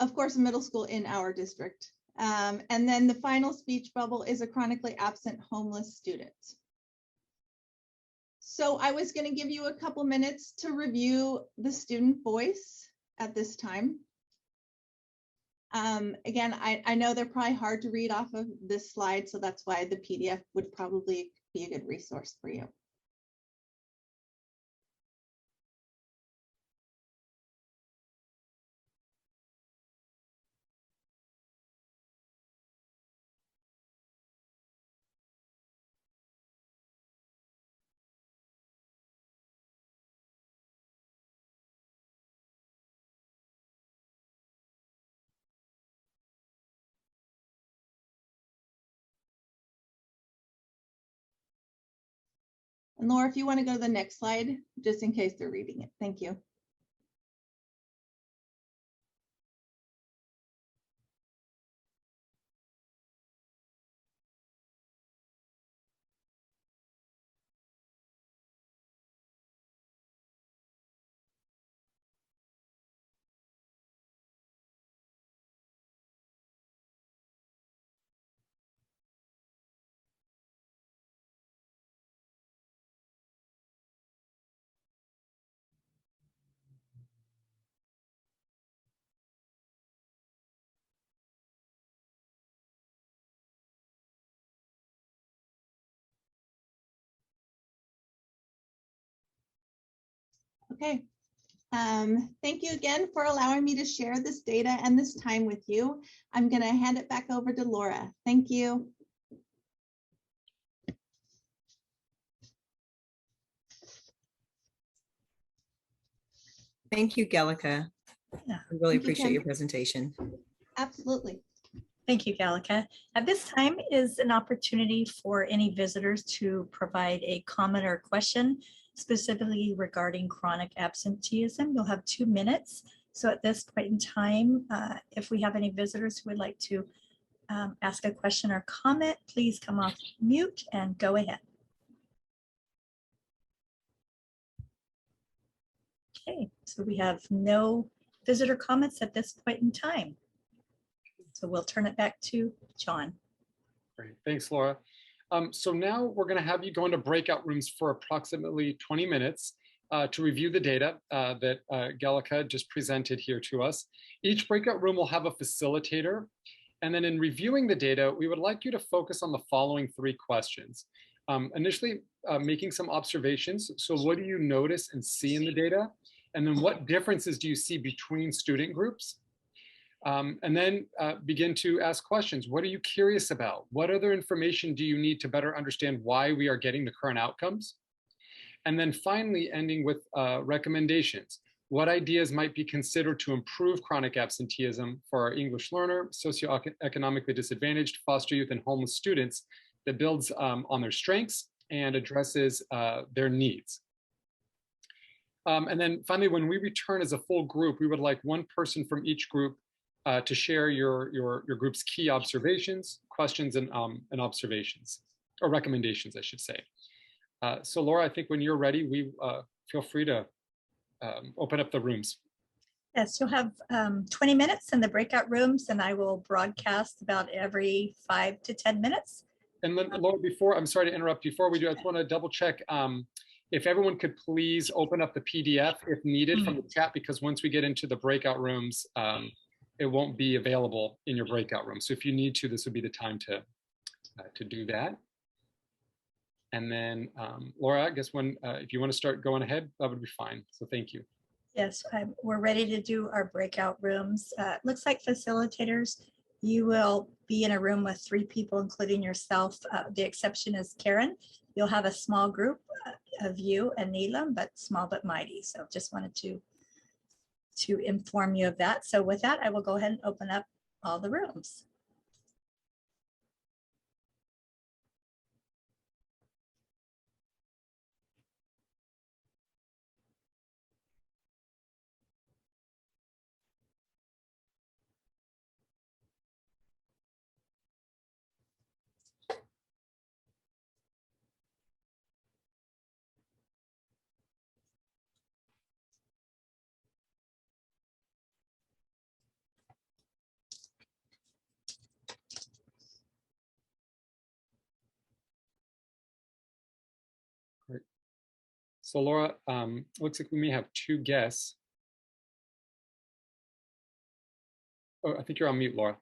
Speaker 16: Of course, middle school in our district. And then the final speech bubble is a chronically absent homeless student. So I was going to give you a couple minutes to review the student voice at this time. Again, I know they're probably hard to read off of this slide, so that's why the PDF would probably be a good resource for you. And Laura, if you want to go to the next slide, just in case they're reading it. Thank you. Okay. Thank you again for allowing me to share this data and this time with you. I'm going to hand it back over to Laura. Thank you.
Speaker 1: Thank you, Gallica.
Speaker 12: Yeah.
Speaker 1: I really
Speaker 12: Thank you,
Speaker 1: appreciate
Speaker 12: Kim.
Speaker 1: your presentation.
Speaker 16: Absolutely.
Speaker 12: Thank you, Gallica. At this time is an opportunity for any visitors to provide a comment or question specifically regarding chronic absenteeism. You'll have 2 minutes. So at this point in time, if we have any visitors who would like to ask a question or comment, please come off mute and go ahead. Okay, so we have no visitor comments at this point in time. So we'll turn it back to John.
Speaker 2: Great, thanks, Laura. So now we're going to have you go into breakout rooms for approximately 20 minutes to review the data that Gallica just presented here to us. Each breakout room will have a facilitator. And then in reviewing the data, we would like you to focus on the following 3 questions. Initially, making some observations. So what do you notice and see in the data? And then what differences do you see between student groups? And then begin to ask questions. What are you curious about? What other information do you need to better understand why we are getting the current outcomes? And then finally, ending with recommendations. What ideas might be considered to improve chronic absenteeism for our English learner, socioeconomically disadvantaged, foster youth, and homeless students that builds on their strengths and addresses their needs. And then finally, when we return as a full group, we would like one person from each group to share your group's key observations, questions, and observations, or recommendations, I should say. So Laura, I think when you're ready, we feel free to open up the rooms.
Speaker 12: Yes, you'll have 20 minutes in the breakout rooms, and I will broadcast about every 5 to 10 minutes.
Speaker 2: And then Laura, I'm sorry to interrupt, before we do, I just want to double check if everyone could please open up the PDF if needed from the chat, because once we get into the breakout rooms, it won't be available in your breakout room. So if you need to, this would be the time to do that. And then Laura, I guess if you want to start going ahead, that would be fine. So thank you.
Speaker 12: Yes, we're ready to do our breakout rooms. Looks like facilitators, you will be in a room with 3 people, including yourself. The exception is Karen. You'll have a small group of you and Neelam, but small but mighty. So just wanted to inform you of that. So with that, I will go ahead and open up all the rooms.
Speaker 2: Great. So Laura, looks like we may have 2 guests. Oh, I think you're on mute, Laura.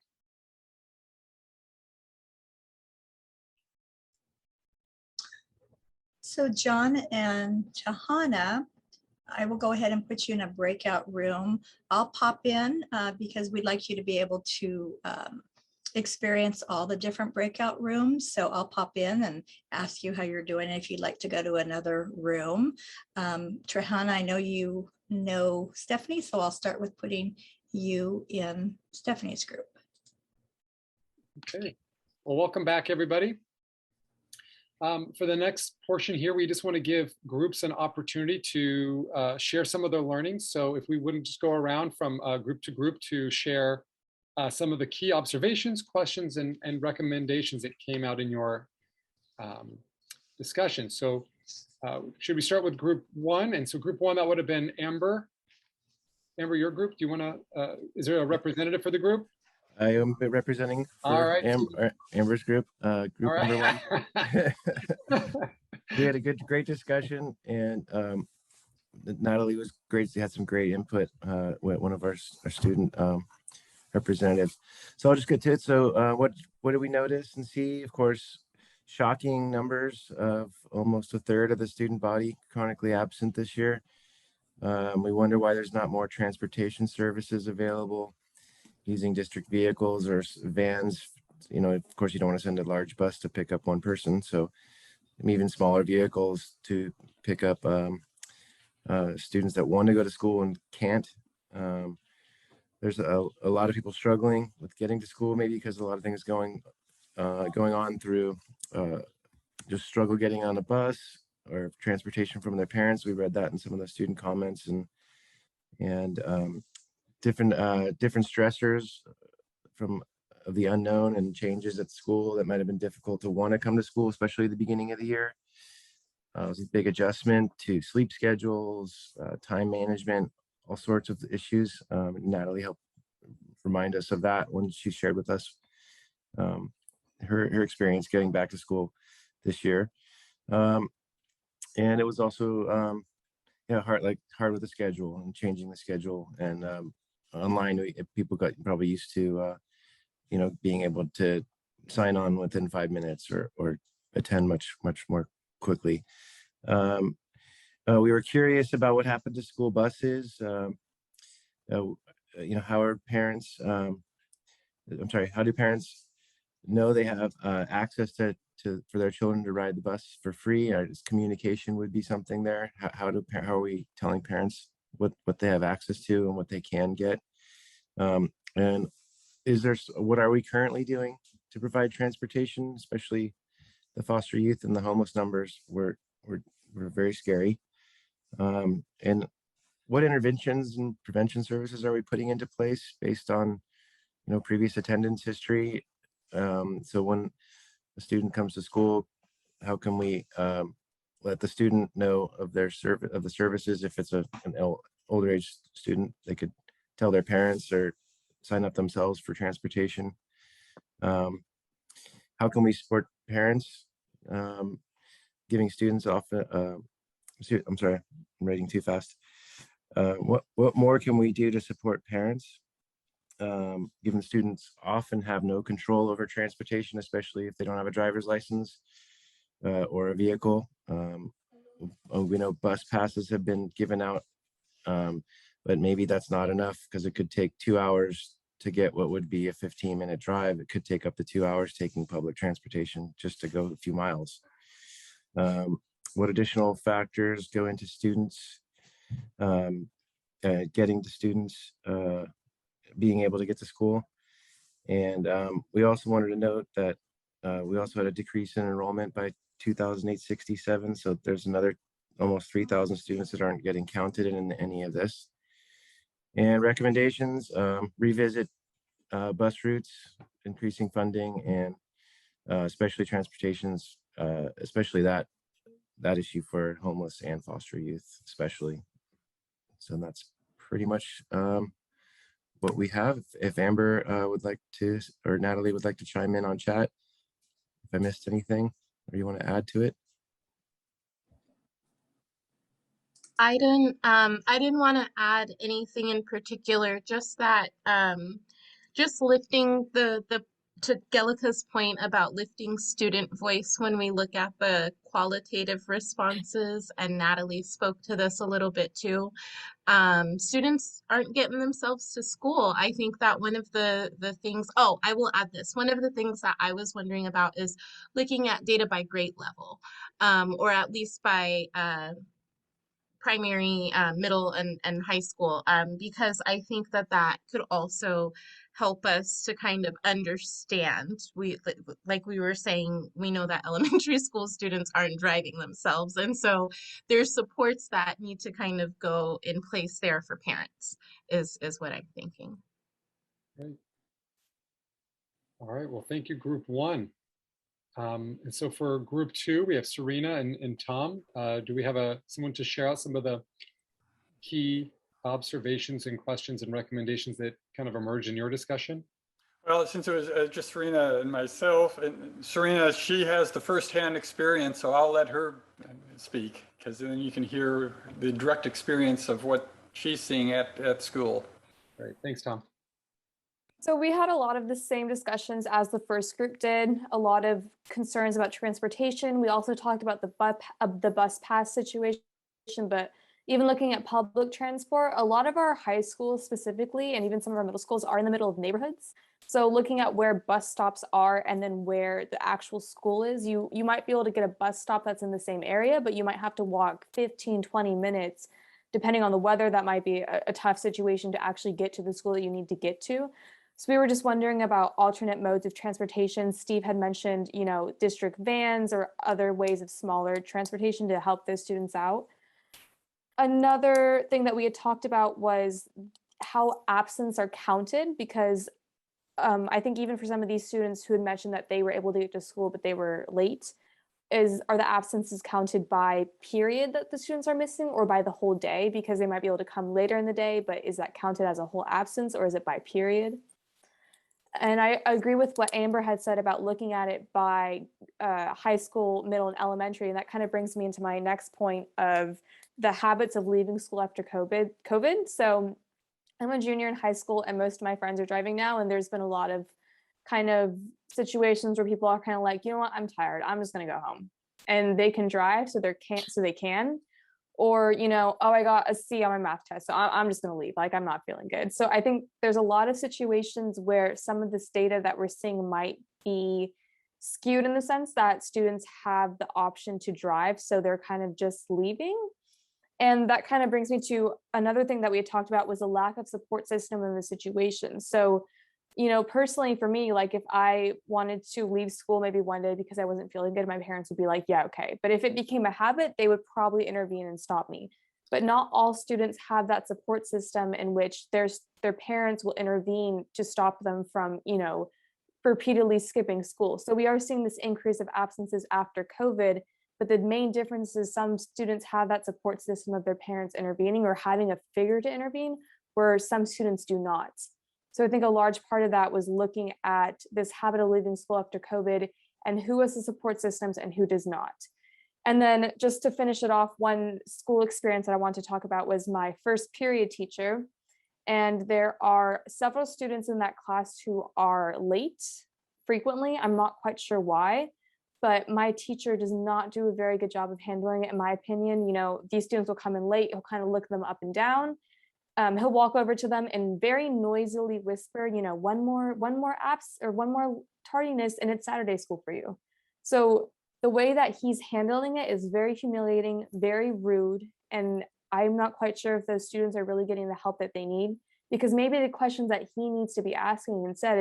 Speaker 12: So John and Tahana, I will go ahead and put you in a breakout room. I'll pop in because we'd like you to be able to experience all the different breakout rooms. So I'll pop in and ask you how you're doing if you'd like to go to another room. Tahana, I know you know Stephanie, so I'll start with putting you in Stephanie's group.
Speaker 2: Okay. Well, welcome back, everybody. For the next portion here, we just want to give groups an opportunity to share some of their learnings. So if we wouldn't just go around from group to group to share some of the key observations, questions, and recommendations that came out in your discussion. So should we start with group 1? And so group 1, that would have been Amber. Amber, your group, do you want to, is there a representative for the group?
Speaker 3: I am representing
Speaker 2: All
Speaker 3: for
Speaker 2: right.
Speaker 3: Amber's group, group
Speaker 2: All right.
Speaker 3: number 1. We had a great discussion, and Natalie was great. She had some great input, one of our student representatives. So I'll just get to it. So what did we notice and see? Of course, shocking numbers of almost 1/3 of the student body chronically absent this year. We wonder why there's not more transportation services available using district vehicles or vans. You know, of course, you don't want to send a large bus to pick up one person. So even smaller vehicles to pick up students that want to go to school and can't. There's a lot of people struggling with getting to school, maybe because a lot of things going on through just struggle getting on a bus or transportation from their parents. We read that in some of the student comments, and different stressors of the unknown and changes at school that might have been difficult to want to come to school, especially at the beginning of the year. It was a big adjustment to sleep schedules, time management, all sorts of issues. Natalie helped remind us of that when she shared with us her experience getting back to school this year. And it was also hard with the schedule and changing the schedule, and online people got probably used to being able to sign on within 5 minutes or attend much more quickly. We were curious about what happened to school buses. How are parents, how do parents know they have access for their children to ride the bus for free? Communication would be something there. How are we telling parents what they have access to and what they can get? And what are we currently doing to provide transportation, especially the foster youth and the homeless numbers were very scary. And what interventions and prevention services are we putting into place based on previous attendance history? So when a student comes to school, how can we let the student know of their of the services. If it's an older age student, they could tell their parents or sign up themselves for transportation. How can we support parents? Giving students I'm sorry, I'm writing too fast. What more can we do to support parents? Given students often have no control over transportation, especially if they don't have a driver's license or a vehicle. We know bus passes have been given out, but maybe that's not enough because it could take 2 hours to get what would be a 15-minute drive. It could take up to 2 hours taking public transportation just to go a few miles. What additional factors go into students getting to students being able to get to school? And we also wanted to note that we also had a decrease in enrollment by 2,867. So there's another almost 3,000 students that aren't getting counted in any of this. And recommendations, revisit bus routes, increasing funding, and especially transportations, especially that issue for homeless and foster youth, especially. So that's pretty much what we have. If Amber would like to, or Natalie would like to chime in on chat, if I missed anything or you want to add to it.
Speaker 5: I didn't want to add anything in particular, just that just lifting to Gelika's point about lifting student voice when we look at the qualitative responses, and Natalie spoke to this a little bit too. Students aren't getting themselves to school. I think that one of the things, oh, I will add this. One of the things that I was wondering about is looking at data by grade level, or at least by primary, middle, and high school, because I think that that could also help us to kind of understand. Like we were saying, we know that elementary school students aren't driving themselves, and so there's supports that need to kind of go in place there for parents, is what I'm thinking.
Speaker 2: Great. All right, well, thank you, group one. And so for group two, we have Serena and Tom. Do we have someone to share out some of the key observations and questions and recommendations that kind of emerged in your discussion?
Speaker 7: Well, since it was just Serena and myself, and Serena, she has the firsthand experience, so I'll let her speak, because then you can hear the direct experience of what she's seeing at school.
Speaker 2: Great, thanks, Tom.
Speaker 6: So we had a lot of the same discussions as the first group did, a lot of concerns about transportation. We also talked about the bus pass situation, but even looking at public transport, a lot of our high schools specifically, and even some of our middle schools, are in the middle of neighborhoods. So looking at where bus stops are and then where the actual school is, you might be able to get a bus stop that's in the same area, but you might have to walk 15, 20 minutes, depending on the weather. That might be a tough situation to actually get to the school that you need to get to. So we were just wondering about alternate modes of transportation. Steve had mentioned, district vans or other ways of smaller transportation to help those students out. Another thing that we had talked about was how absence are counted, because I think even for some of these students who had mentioned that they were able to get to school, but they were late, are the absences counted by period that the students are missing or by the whole day? Because they might be able to come later in the day, but is that counted as a whole absence or is it by period? And I agree with what Amber had said about looking at it by high school, middle, and elementary. And that kind of brings me into my next point of the habits of leaving school after COVID. So I'm a junior in high school and most of my friends are driving now. And there's been a lot of kind of situations where people are kind of like, you know what, I'm tired. I'm just going to go home. And they can drive, so they can. Or, oh, I got a C on my math test, so I'm just going to leave. Like, I'm not feeling good. So I think there's a lot of situations where some of this data that we're seeing might be skewed in the sense that students have the option to drive, so they're kind of just leaving. And that kind of brings me to another thing that we had talked about was a lack of support system in the situation. So, personally for me, like if I wanted to leave school maybe one day because I wasn't feeling good, my parents would be like, yeah, okay. But if it became a habit, they would probably intervene and stop me. But not all students have that support system in which their parents will intervene to stop them from, repeatedly skipping school. So we are seeing this increase of absences after COVID But the main difference is some students have that support system of their parents intervening or having a figure to intervene, where some students do not. So I think a large part of that was looking at this habit of leaving school after COVID and who has the support systems and who does not. And then just to finish it off, one school experience that I want to talk about was my first period teacher. And there are several students in that class who are late frequently. I'm not quite sure why, but my teacher does not do a very good job of handling it, in my opinion. You know, these students will come in late, he'll kind of look them up and down. He'll walk over to them and very noisily whisper, you know, one more apps or one more tardiness and it's Saturday school for you. So the way that he's handling it is very humiliating, very rude. And I'm not quite sure if those students are really getting the help that they need, because maybe the questions that he needs to be asking instead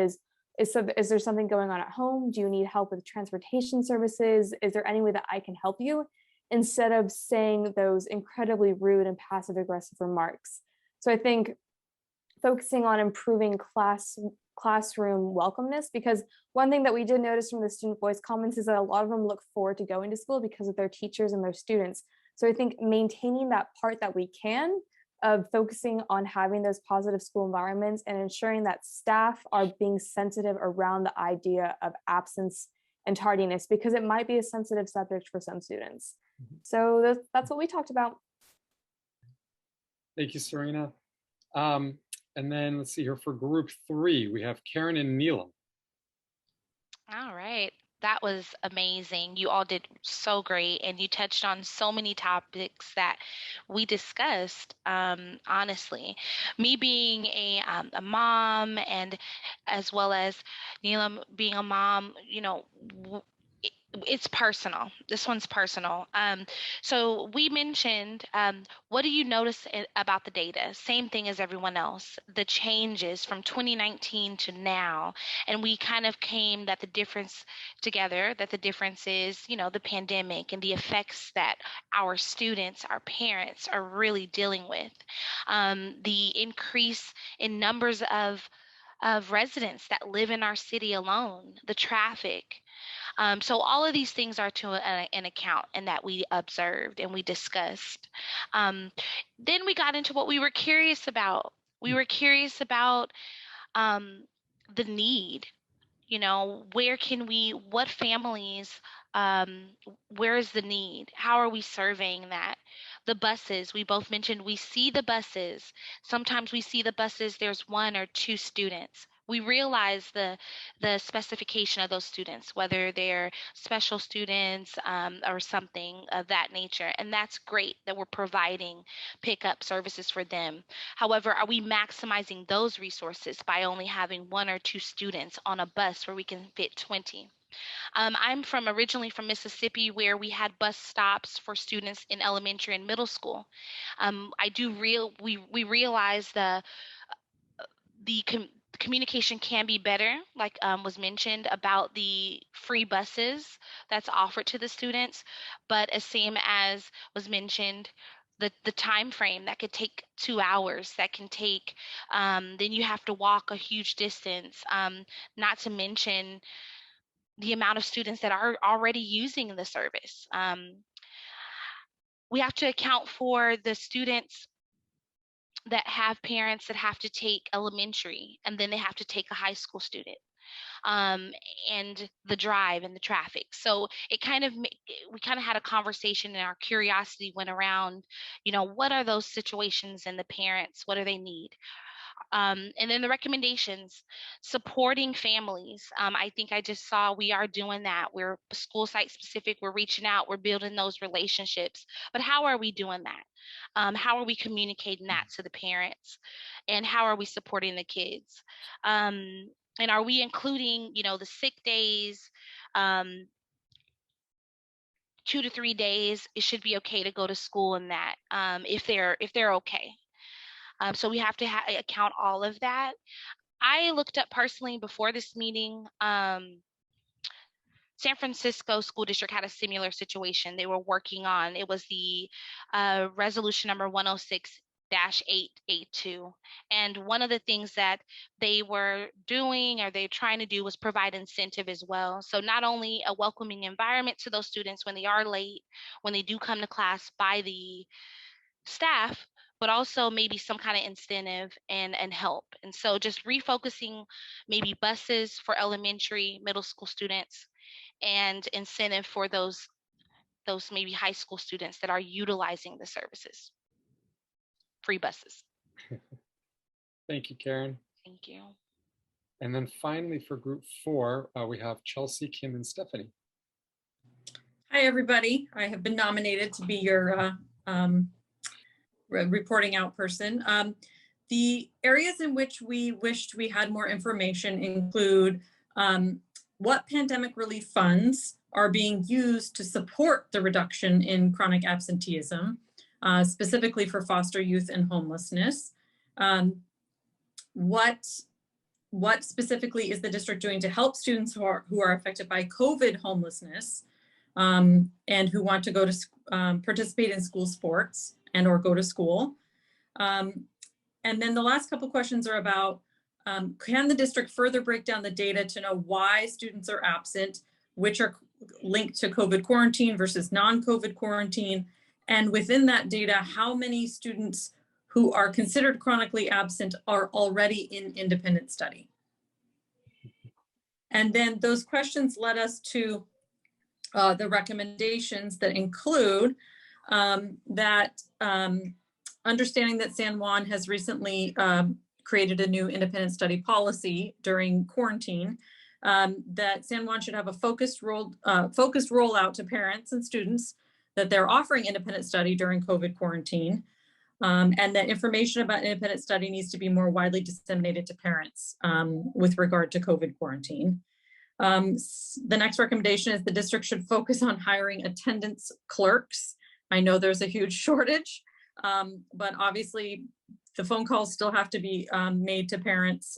Speaker 6: is there something going on at home? Do you need help with transportation services? Is there any way that I can help you? Instead of saying those incredibly rude and passive aggressive remarks. So I think focusing on improving classroom welcomeness, because one thing that we did notice from the student voice comments is that a lot of them look forward to going to school because of their teachers and their students. So I think maintaining that part that we can of focusing on having those positive school environments and ensuring that staff are being sensitive around the idea of absence and tardiness, because it might be a sensitive subject for some students. So that's what we talked about.
Speaker 2: Thank you, Serena. And then let's see here for group 3, we have Karen and Neelam.
Speaker 9: All right. That was amazing. You all did so great, and you touched on so many topics that we discussed. Honestly, me being a mom, and as well as Neelam being a mom, you know, it's personal. This one's personal. So we mentioned, what do you notice about the data? Same thing as everyone else, the changes from 2019 to now. And we kind of came that the difference together, that the difference is, you know, the pandemic and the effects that our students, our parents are really dealing with. The increase in numbers of residents that live in our city alone, the traffic. So all of these things are to an account and that we observed and we discussed. Then we got into what we were curious about. We were curious about the need. You know, what families, where is the need? How are we surveying that? The buses, we both mentioned, we see the buses. Sometimes we see the buses, there's 1 or 2 students. We realize the specification of those students, whether they're special students or something of that nature. And that's great that we're providing pickup services for them. However, are we maximizing those resources by only having 1 or 2 students on a bus where we can fit 20? I'm originally from Mississippi, where we had bus stops for students in elementary and middle school. We realize the communication can be better, like was mentioned about the free buses that's offered to the students, but as same as was mentioned, the time frame that could take 2 hours, that can take, then you have to walk a huge distance, not to mention the amount of students that are already using the service. We have to account for the students that have parents that have to take elementary, and then they have to take a high school student, and the drive and the traffic. So we kind of had a conversation, and our curiosity went around, you know, what are those situations, and the parents, what do they need? And then the recommendations, supporting families. I think I just saw we are doing that. We're school site specific. We're reaching out. We're building those relationships. But how are we doing that? How are we communicating that to the parents? And how are we supporting the kids? And are we including, you know, the sick days? 2 to 3 days, it should be okay to go to school in that, if they're okay. So we have to account all of that. I looked up personally before this meeting. San Francisco School District had a similar situation. They were working on, it was the resolution number 106 882. And one of the things that they were doing or they're trying to do was provide incentive as well. So not only a welcoming environment to those students when they are late, when they do come to class by the staff, but also maybe some kind of incentive and help. And so just refocusing maybe buses for elementary, middle school students and incentive for those maybe high school students that are utilizing the services. Free buses.
Speaker 2: Thank you, Karen.
Speaker 9: Thank you.
Speaker 2: And then finally for group 4, we have Chelsea, Kim, and Stephanie.
Speaker 4: Hi, everybody. I have been nominated to be your reporting out person. The areas in which we wished we had more information include what pandemic relief funds are being used to support the reduction in chronic absenteeism, specifically for foster youth and homelessness. What specifically is the district doing to help students who are affected by COVID homelessness and who want to go to participate in school sports and or go to school? And then the last couple questions are about, can the district further break down the data to know why students are absent, which are linked to COVID quarantine versus non-COVID quarantine? And within that data, how many students who are considered chronically absent are already in independent study? And then those questions led us to the recommendations that include understanding that San Juan has recently created a new independent study policy during quarantine, that San Juan should have a focused rollout to parents and students that they're offering independent study during COVID quarantine, and that information about independent study needs to be more widely disseminated to parents with regard to COVID quarantine. The next recommendation is the district should focus on hiring attendance clerks. I know there's a huge shortage, but obviously the phone calls still have to be made to parents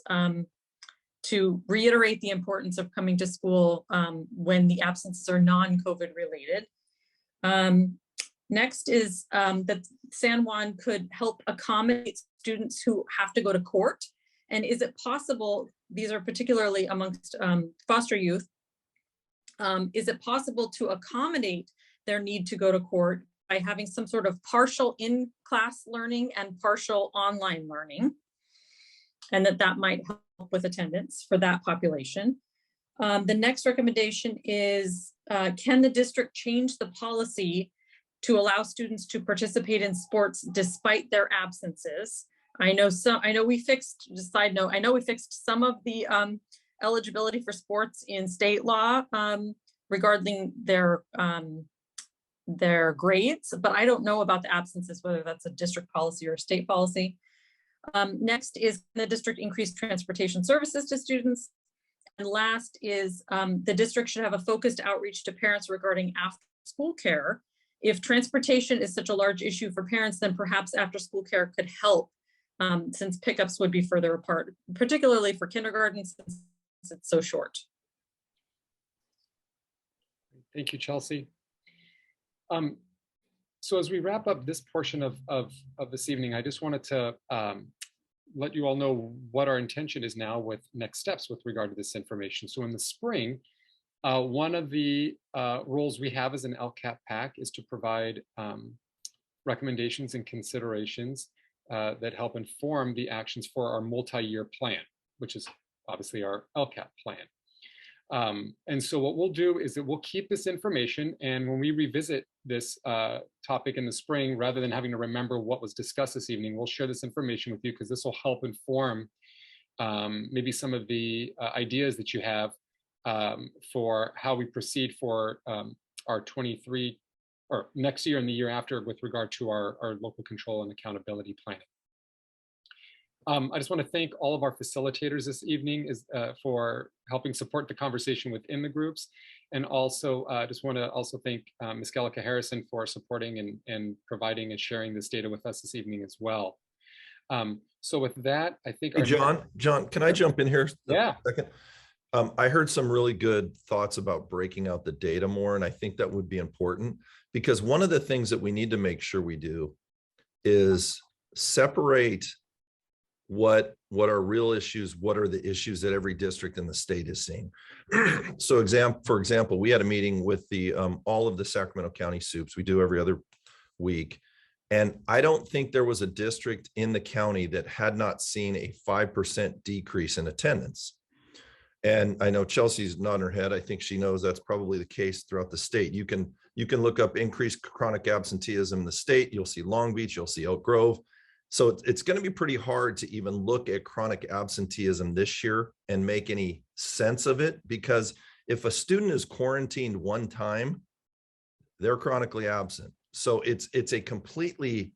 Speaker 4: to reiterate the importance of coming to school when the absences are non-COVID related. Next is that San Juan could help accommodate students who have to go to court. And is it possible, these are particularly amongst foster youth, is it possible to accommodate their need to go to court by having some sort of partial in-class learning and partial online learning? And that might help with attendance for that population. The next recommendation is, can the district change the policy to allow students to participate in sports despite their absences? I know we fixed, just a side note, I know we fixed some of the eligibility for sports in state law regarding their grades, but I don't know about the absences, whether that's a district policy or a state policy. Next is the district increase transportation services to students. And last is the district should have a focused outreach to parents regarding after school care. If transportation is such a large issue for parents, then perhaps after school care could help, since pickups would be further apart, particularly for kindergarten since it's so short.
Speaker 2: Thank you, Chelsea. So as we wrap up this portion of this evening, I just wanted to let you all know what our intention is now with next steps with regard to this information. So in the spring, one of the roles we have as an LCAP PAC is to provide recommendations and considerations that help inform the actions for our multi-year plan, which is obviously our LCAP plan. And so what we'll do is that we'll keep this information, and when we revisit this topic in the spring, rather than having to remember what was discussed this evening, we'll share this information with you because this will help inform maybe some of the ideas that you have for how we proceed for our 23 or next year and the year after with regard to our local control and accountability planning. I just want to thank all of our facilitators this evening for helping support the conversation within the groups. And also just want to also thank Ms. Gallica Harrison for supporting and providing and sharing this data with us this evening as well. So with that, I think—
Speaker 13: Hey, John, can I jump in here?
Speaker 2: Yeah.
Speaker 13: A second? I heard some really good thoughts about breaking out the data more, and I think that would be important because one of the things that we need to make sure we do is separate what are real issues, what are the issues that every district in the state is seeing. So for example, we had a meeting with the all of the Sacramento County SUPs. We do every other week. And I don't think there was a district in the county that had not seen a 5% decrease in attendance. And I know Chelsea's nodding her head. I think she knows that's probably the case throughout the state. You can look up increased chronic absenteeism in the state. You'll see Long Beach, you'll see Elk Grove. So it's going to be pretty hard to even look at chronic absenteeism this year and make any sense of it, because if a student is quarantined one time, they're chronically absent. So it's a completely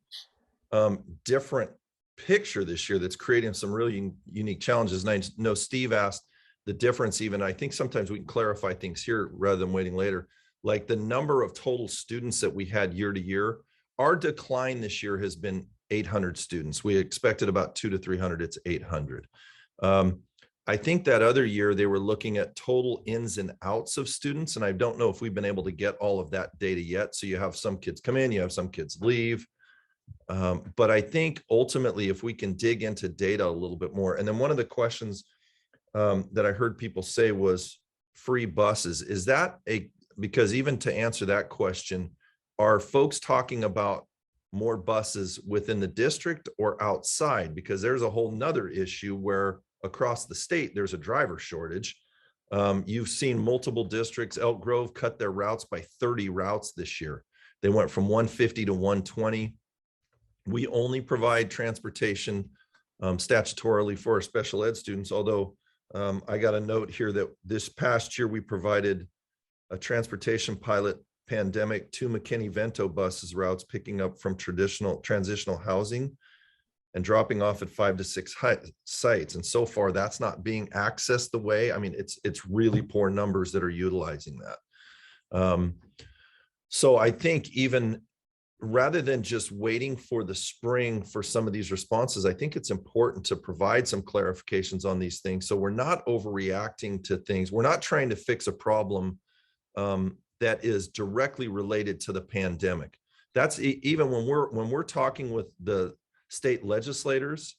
Speaker 13: different picture this year that's creating some really unique challenges. And I know Steve asked the difference, even I think sometimes we can clarify things here rather than waiting later, like the number of total students that we had year to year. Our decline this year has been 800 students. We expected about 200 to 300. It's 800. I think that other year they were looking at total ins and outs of students. And I don't know if we've been able to get all of that data yet. So you have some kids come in, you have some kids leave. But I think ultimately, if we can dig into data a little bit more, and then one of the questions that I heard people say was free buses. Is that because even to answer that question, are folks talking about more buses within the district or outside? Because there's a whole nother issue where across the state, there's a driver shortage. You've seen multiple districts. Elk Grove cut their routes by 30 routes this year. They went from 150 to 120. We only provide transportation statutorily for our special ed students, although I got a note here that this past year we provided a transportation pilot pandemic 2 McKinney-Vento buses routes, picking up from transitional housing and dropping off at 5 to 6 sites. And so far that's not being accessed the way, I mean, it's really poor numbers that are utilizing that. So I think even rather than just waiting for the spring for some of these responses, I think it's important to provide some clarifications on these things. So we're not overreacting to things. We're not trying to fix a problem that is directly related to the pandemic. That's even when we're talking with the state legislators,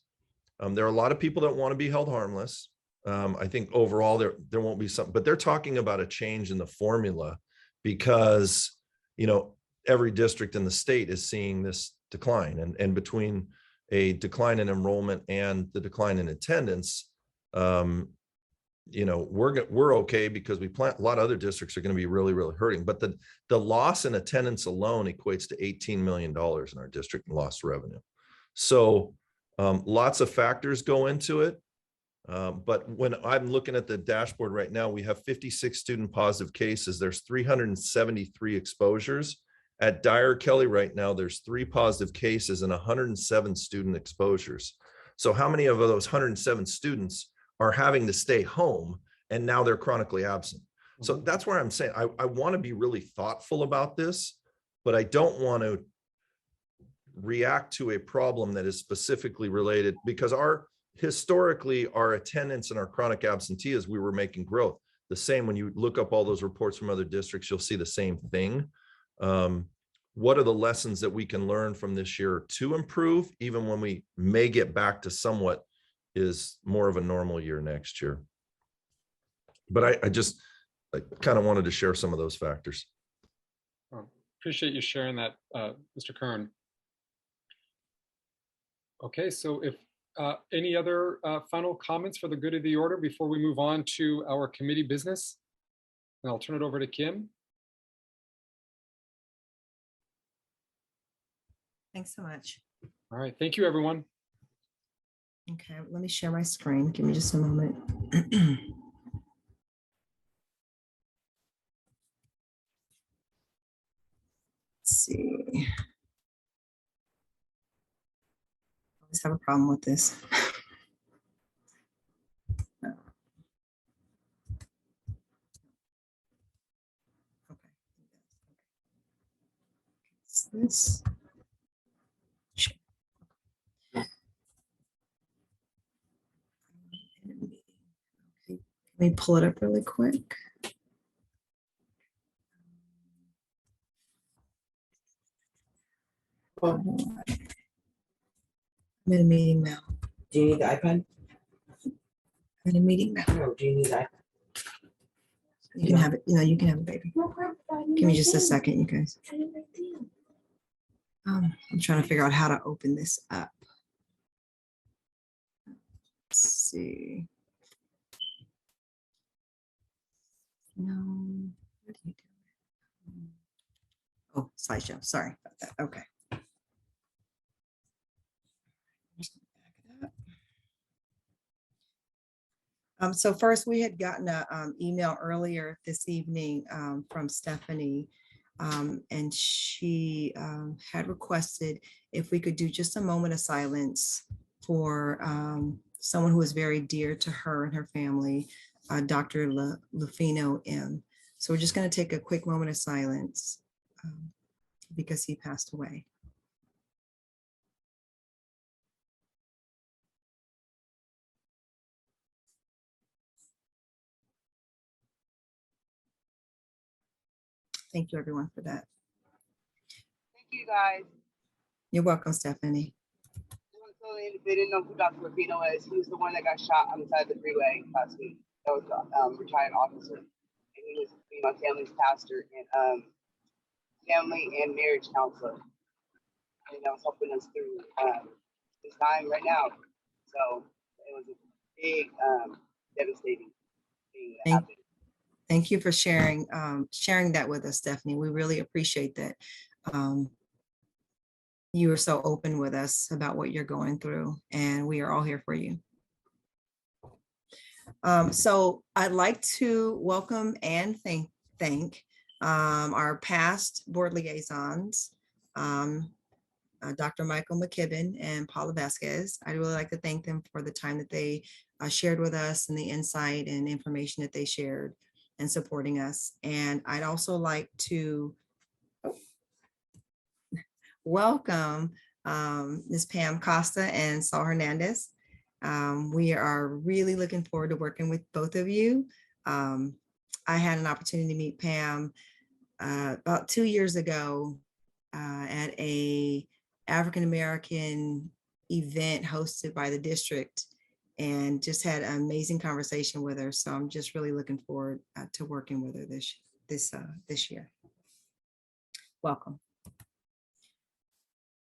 Speaker 13: there are a lot of people that want to be held harmless. I think overall there won't be some, but they're talking about a change in the formula because, you know, every district in the state is seeing this decline, and between a decline in enrollment and the decline in attendance, you know, we're okay because we plan. A lot of other districts are going to be really hurting, but the loss in attendance alone equates to $18 million in our district in lost revenue. So lots of factors go into it. But when I'm looking at the dashboard right now, we have 56 student positive cases. There's 373 exposures. At Dyer Kelly right now, there's 3 positive cases and 107 student exposures. So how many of those 107 students are having to stay home and now they're chronically absent? So that's where I'm saying I want to be really thoughtful about this, but I don't want to react to a problem that is specifically related, because historically our attendance and our chronic absenteeism, we were making growth. The same, when you look up all those reports from other districts, you'll see the same thing. What are the lessons that we can learn from this year to improve, even when we may get back to somewhat is more of a normal year next year? But I kind of wanted to share some of those factors.
Speaker 2: Appreciate you sharing that, Mr. Kern. Okay, so if any other final comments for the good of the order before we move on to our committee business? And I'll turn it over to Kim.
Speaker 1: Thanks so much.
Speaker 2: All right, thank you, everyone.
Speaker 1: Okay, let me share my screen. Give me just a moment. Let's see. I always have a problem with this. This. Okay, let me pull it up really quick. I'm in a meeting now.
Speaker 15: Do you need the iPad?
Speaker 1: I'm in a meeting now.
Speaker 15: No, do you need that?
Speaker 1: You can have it. You can have it, baby. Give me just a second, you guys. I'm trying to figure out how to open this up. Let's see. No. What do you do? Oh, slideshow. Sorry about that. Okay. So first, we had gotten an email earlier this evening from Stephanie, and she had requested if we could do just a moment of silence for someone who is very dear to her and her family, Dr. Lufino M. So we're just going to take a quick moment of silence because he passed away. Thank you, everyone, for that.
Speaker 15: Thank you, guys.
Speaker 1: You're welcome, Stephanie.
Speaker 15: They didn't know who Dr. Rufino is. He was the one that got shot on the side of the freeway last week. That was a retired officer. And he was, my family's pastor and family and marriage counselor. And that was helping us through this time right now. So it was a big, devastating thing that happened.
Speaker 1: Thank you for sharing that with us, Stephanie. We really appreciate that. You are so open with us about what you're going through, and we are all here for you. So I'd like to welcome and thank our past board liaisons, Dr. Michael McKibben and Paula Vasquez. I'd really like to thank them for the time that they shared with us and the insight and information that they shared and supporting us. And I'd also like to welcome Ms. Pam Costa and Saul Hernandez. We are really looking forward to working with both of you. I had an opportunity to meet Pam about 2 years ago at a African-American event hosted by the district, and just had an amazing conversation with her. So I'm just really looking forward to working with her this year. Welcome.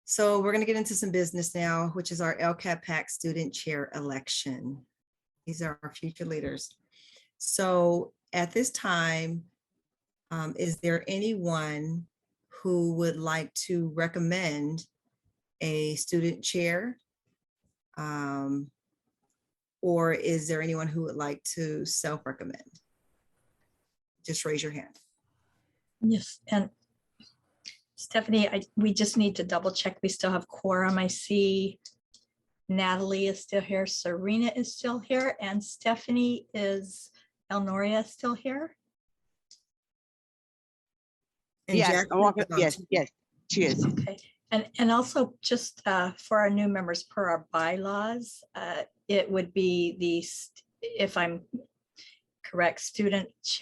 Speaker 1: So we're going to get into some business now, which is our LCAP PAC student chair election. These are our future leaders. So at this time, is there anyone who would like to recommend a student chair? Or is there anyone who would like to self-recommend? Just raise your hand.
Speaker 12: Yes, and Stephanie, we just need to double check. We still have quorum. I see Natalie is still here. Serena is still here. And Stephanie Elnoria still here?
Speaker 1: And
Speaker 15: yes,
Speaker 1: Jack,
Speaker 15: yes, she is.
Speaker 12: Okay. And also just for our new members, per our bylaws, it would be if I'm correct, students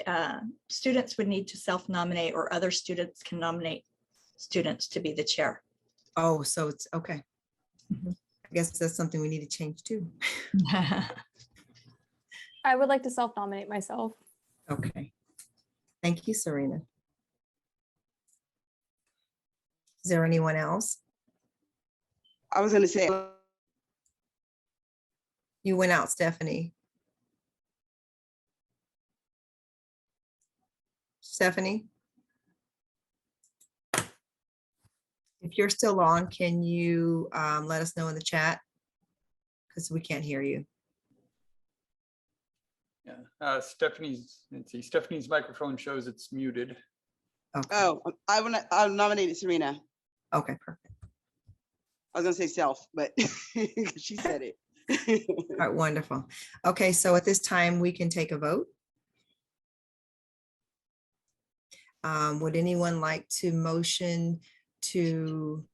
Speaker 12: would need to self-nominate, or other students can nominate students to be the chair.
Speaker 1: Oh, so it's okay. I guess that's something we need to change too.
Speaker 6: I would like to self-nominate myself.
Speaker 1: Okay. Thank you, Serena. Is there anyone else?
Speaker 15: I was going to say.
Speaker 1: You went out, Stephanie. Stephanie? If you're still on, can you let us know in the chat? Because we can't hear you.
Speaker 7: Yeah, Stephanie's microphone shows it's muted.
Speaker 1: Okay.
Speaker 15: Oh, I nominated Serena.
Speaker 1: Okay, perfect.
Speaker 15: I was gonna say self, but she said it.
Speaker 1: All right, wonderful. Okay, so at this time we can take a vote. Would anyone like to motion to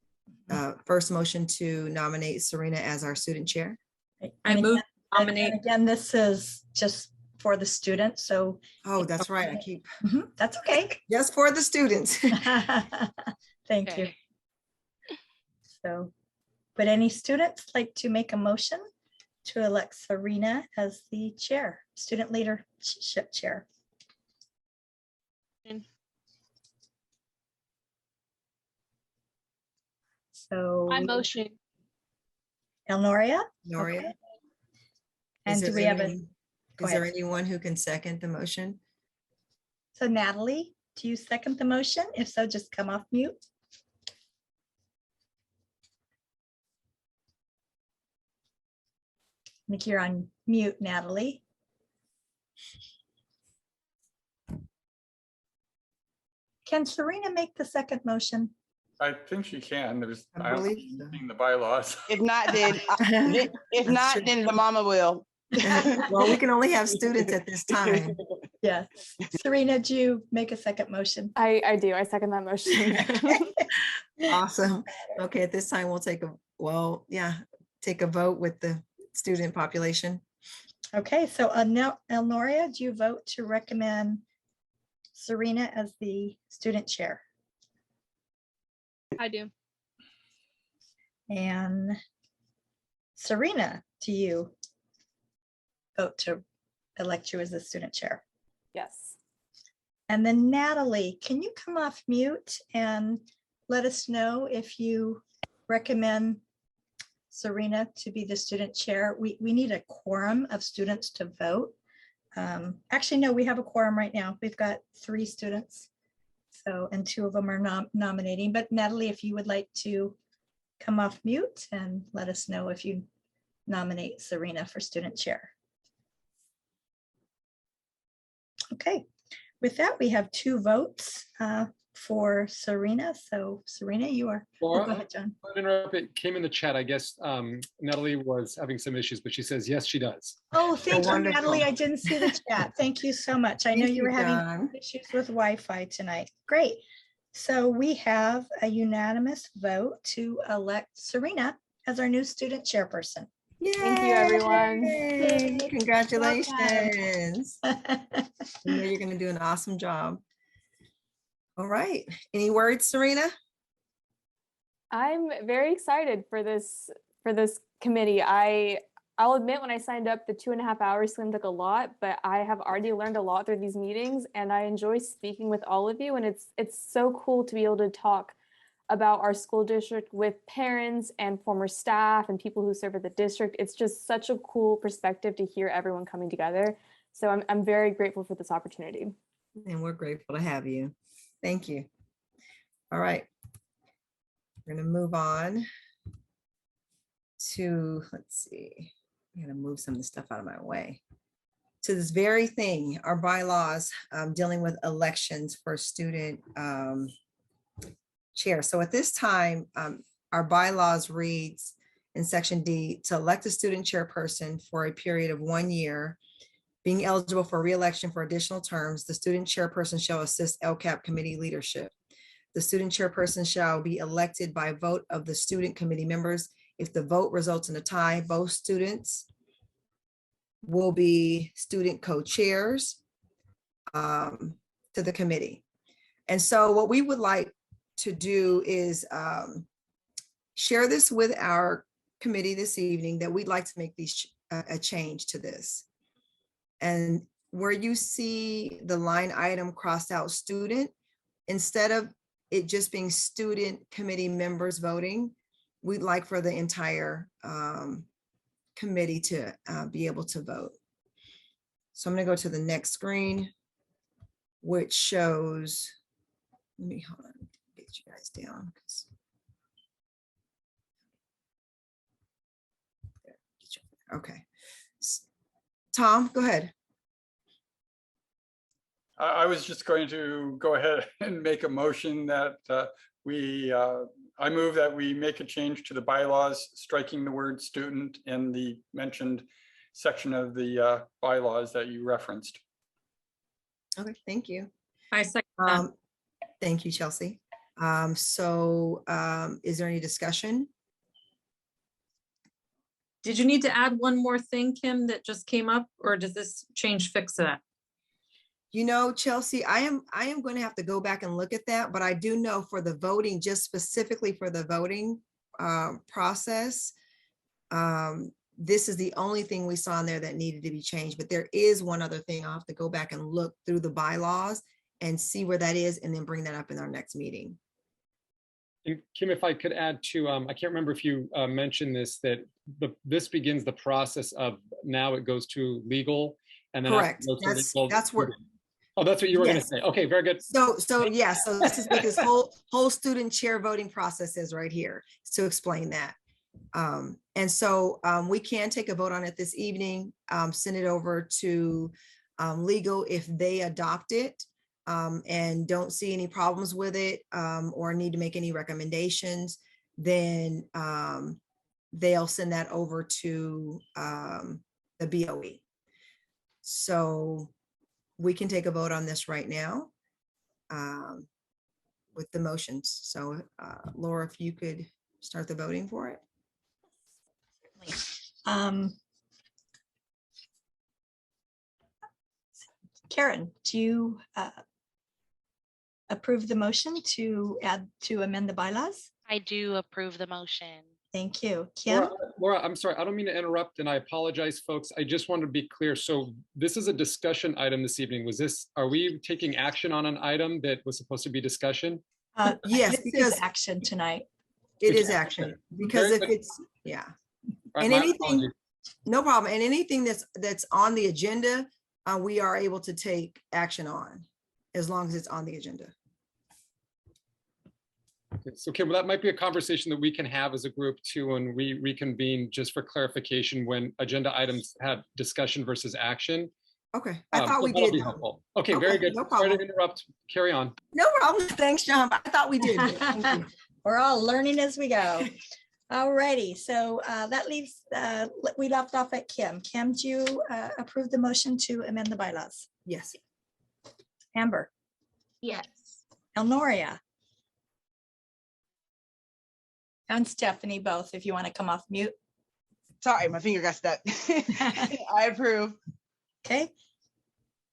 Speaker 1: first motion to nominate Serena as our student chair?
Speaker 12: I move nominate. Again, this is just for the students. So.
Speaker 1: Oh, that's right. I keep.
Speaker 12: That's okay.
Speaker 1: Just for the students.
Speaker 12: Thank you. So Would any students like to make a motion to elect Serena as the chair, student leadership chair? So
Speaker 17: I motion.
Speaker 12: Elnoria?
Speaker 1: Noria?
Speaker 12: Okay.
Speaker 1: Is
Speaker 12: And do
Speaker 1: there
Speaker 12: we have a,
Speaker 1: any-
Speaker 12: go
Speaker 1: Is there
Speaker 12: ahead.
Speaker 1: anyone who can second the motion?
Speaker 12: So Natalie, do you second the motion? If so, just come off mute. I think you're on mute, Natalie. Can Serena make the second motion?
Speaker 7: I think she can. There's,
Speaker 1: I
Speaker 7: I don't
Speaker 1: believe so.
Speaker 7: think the bylaws.
Speaker 15: If not, then if
Speaker 1: That's
Speaker 15: not,
Speaker 1: true.
Speaker 15: then the mama will.
Speaker 1: Well, we can only have students at this time.
Speaker 12: Yeah. Serena, do you make a second motion?
Speaker 6: I do. I second that motion.
Speaker 1: Awesome. Okay, at this time, we'll take take a vote with the student population.
Speaker 12: Okay, so Elnoria, do you vote to recommend Serena as the student chair?
Speaker 17: I do.
Speaker 12: And Serena, do you vote to elect you as the student chair?
Speaker 6: Yes.
Speaker 12: And then Natalie, can you come off mute and let us know if you recommend Serena to be the student chair? We need a quorum of students to vote. Actually, no, we have a quorum right now. We've got 3 students. So, and 2 of them are nominating, but Natalie, if you would like to come off mute and let us know if you nominate Serena for student chair. Okay, with that, we have 2 votes for Serena. So Serena, you are,
Speaker 2: Laura,
Speaker 12: go ahead, John.
Speaker 2: I'll interrupt. It came in the chat. I guess Natalie was having some issues, but she says, yes, she does.
Speaker 12: Oh, thank you,
Speaker 1: wonderful.
Speaker 12: Natalie. I didn't see the chat. Thank you so much. I know
Speaker 1: Thank
Speaker 12: you were
Speaker 1: you,
Speaker 12: having
Speaker 1: John.
Speaker 12: issues with Wi-Fi tonight. Great. So we have a unanimous vote to elect Serena as our new student chairperson.
Speaker 6: Thank you, everyone.
Speaker 1: Yay, congratulations. I know you're going to do an awesome job. All right. Any words, Serena?
Speaker 6: I'm very excited for this committee. I'll admit when I signed up, the 2.5 hours seemed like a lot, but I have already learned a lot through these meetings, and I enjoy speaking with all of you. And it's so cool to be able to talk about our school district with parents and former staff and people who serve at the district. It's just such a cool perspective to hear everyone coming together. So I'm very grateful for this opportunity.
Speaker 1: And we're grateful to have you. Thank you. All right. We're going to move on to, let's see, I'm going to move some of the stuff out of my way. To this very thing, our bylaws dealing with elections for student chair. So at this time, our bylaws reads in section D, to elect a student chairperson for a period of 1 year, being eligible for re-election for additional terms, the student chairperson shall assist LCAP committee leadership. The student chairperson shall be elected by vote of the student committee members. If the vote results in a tie, both students will be student co-chairs to the committee. And so what we would like to do is share this with our committee this evening, that we'd like to make these a change to this. And where you see the line item crossed out student, instead of it just being student committee members voting, we'd like for the entire committee to be able to vote. So I'm going to go to the next screen, which shows, let me hold on, get you guys down. Okay. Tom, go ahead.
Speaker 7: I was just going to go ahead and make a motion that I move that we make a change to the bylaws, striking the word student in the mentioned section of the bylaws that you referenced.
Speaker 1: Okay, thank you.
Speaker 4: I second that.
Speaker 1: Thank you, Chelsea. Is there any discussion?
Speaker 4: Did you need to add one more thing, Kim, that just came up, or does this change fix that?
Speaker 1: You know, Chelsea, I am going to have to go back and look at that, but I do know for the voting, just specifically for the voting, process. This is the only thing we saw in there that needed to be changed, but there is one other thing. I'll have to go back and look through the bylaws and see where that is, and then bring that up in our next meeting.
Speaker 2: And Kim, if I could add to, I can't remember if you mentioned this, that this begins the process of now it goes to legal and then.
Speaker 1: Correct. That's where.
Speaker 2: Oh, that's what you were going
Speaker 1: Yes.
Speaker 2: to say. Okay, very good.
Speaker 1: So yeah, so this is what this whole student chair voting process is right here, to explain that. And so we can take a vote on it this evening, send it over to legal if they adopt it and don't see any problems with it or need to make any recommendations, then they'll send that over to the BOE. So we can take a vote on this right now with the motions. So Laura, if you could start the voting for it.
Speaker 12: Karen, do you approve the motion to amend the bylaws?
Speaker 9: I do approve the motion.
Speaker 12: Thank you. Kim?
Speaker 2: Laura, I'm sorry, I don't mean to interrupt, and I apologize, folks. I just wanted to be clear. So this is a discussion item this evening. Are we taking action on an item that was supposed to be discussion?
Speaker 1: Yes,
Speaker 12: because action tonight.
Speaker 1: It is action, because if it's, yeah.
Speaker 2: Right,
Speaker 1: And anything,
Speaker 2: apologies.
Speaker 1: no problem. And anything that's on the agenda, we are able to take action on, as long as it's on the agenda.
Speaker 2: Okay, so Kim, well, that might be a conversation that we can have as a group too, when we reconvene, just for clarification, when agenda items have discussion versus action.
Speaker 1: Okay, I thought
Speaker 2: so
Speaker 1: we
Speaker 2: that'll
Speaker 1: did.
Speaker 2: be helpful. Okay, very good.
Speaker 1: No
Speaker 2: Sorry
Speaker 1: problem.
Speaker 2: to interrupt. Carry on.
Speaker 1: No problem. Thanks, John. I thought we did. Thank you.
Speaker 12: We're all learning as we go. All righty, so that leaves, we left off at Kim. Kim, do you approve the motion to amend the bylaws?
Speaker 1: Yes.
Speaker 12: Amber?
Speaker 5: Yes.
Speaker 12: Elnoria? And Stephanie, both, if you want to come off mute.
Speaker 15: Sorry, my finger got stuck. I approve.
Speaker 12: Okay.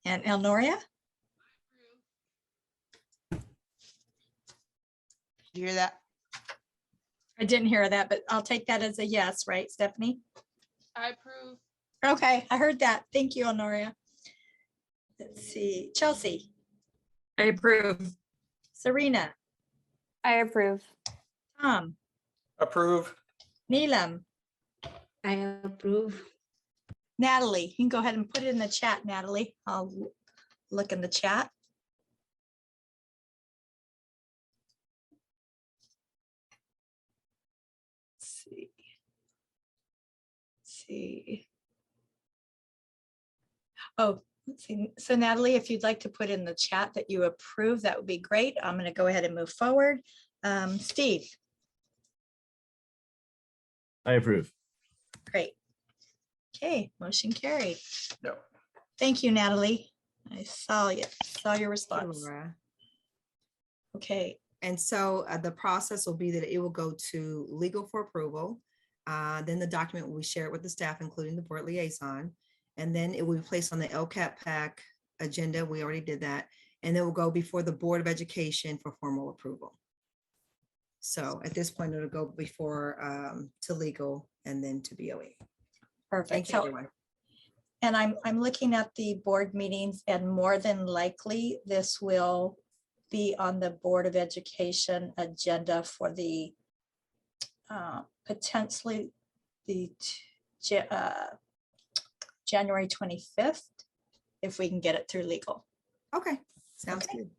Speaker 12: And Elnoria?
Speaker 15: Did you hear that?
Speaker 12: I didn't hear that, but I'll take that as a yes, right, Stephanie?
Speaker 15: I approve.
Speaker 12: Okay, I heard that. Thank you, Elnoria. Let's see, Chelsea? I approve. Serena?
Speaker 6: I approve.
Speaker 12: Tom?
Speaker 7: Approve.
Speaker 12: Neelam?
Speaker 11: I approve.
Speaker 12: Natalie, you can go ahead and put it in the chat, Natalie. I'll look in the chat. Let's see. Oh, let's see. So Natalie, if you'd like to put in the chat that you approve, that would be great. I'm going to go ahead and move forward. Steve?
Speaker 3: I approve.
Speaker 12: Great. Okay, motion carried.
Speaker 7: Yep.
Speaker 12: Thank you, Natalie. I saw your response.
Speaker 1: Laura.
Speaker 12: Okay.
Speaker 1: And so the process will be that it will go to legal for approval. Then the document will be shared with the staff, including the board liaison. And then it will be placed on the LCAP PAC agenda. We already did that. And then we'll go before the Board of Education for formal approval. So at this point, it'll go before to legal and then to BOE.
Speaker 12: Perfect.
Speaker 1: Thank you, everyone.
Speaker 12: And I'm looking at the board meetings, and more than likely this will be on the Board of Education agenda for the potentially the January 25th, if we can get it through legal.
Speaker 1: Okay, sounds good.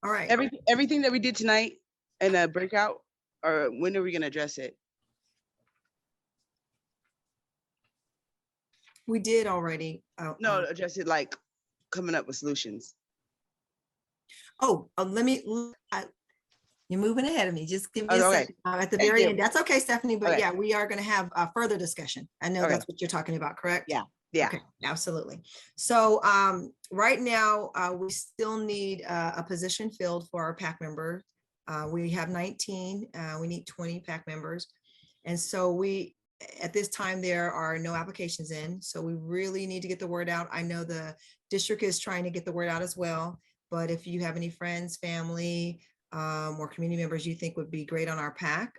Speaker 1: All right.
Speaker 15: Everything that we did tonight in a breakout, or when are we going to address it?
Speaker 1: We did already.
Speaker 15: No, address it like coming up with solutions.
Speaker 1: Let me, you're moving ahead of me. Just give me a
Speaker 15: Okay.
Speaker 1: second. At the
Speaker 15: Thank
Speaker 1: very
Speaker 15: you.
Speaker 1: end. That's okay, Stephanie, but
Speaker 15: Okay.
Speaker 1: yeah, we are going to have a further discussion. I know
Speaker 15: Okay.
Speaker 1: that's what you're talking about, correct?
Speaker 15: Yeah. Yeah.
Speaker 1: Okay, absolutely. So right now, we still need a position filled for our PAC member. We have 19, we need 20 PAC members. And so at this time, there are no applications in. So we really need to get the word out. I know the district is trying to get the word out as well, but if you have any friends, family, or community members you think would be great on our PAC,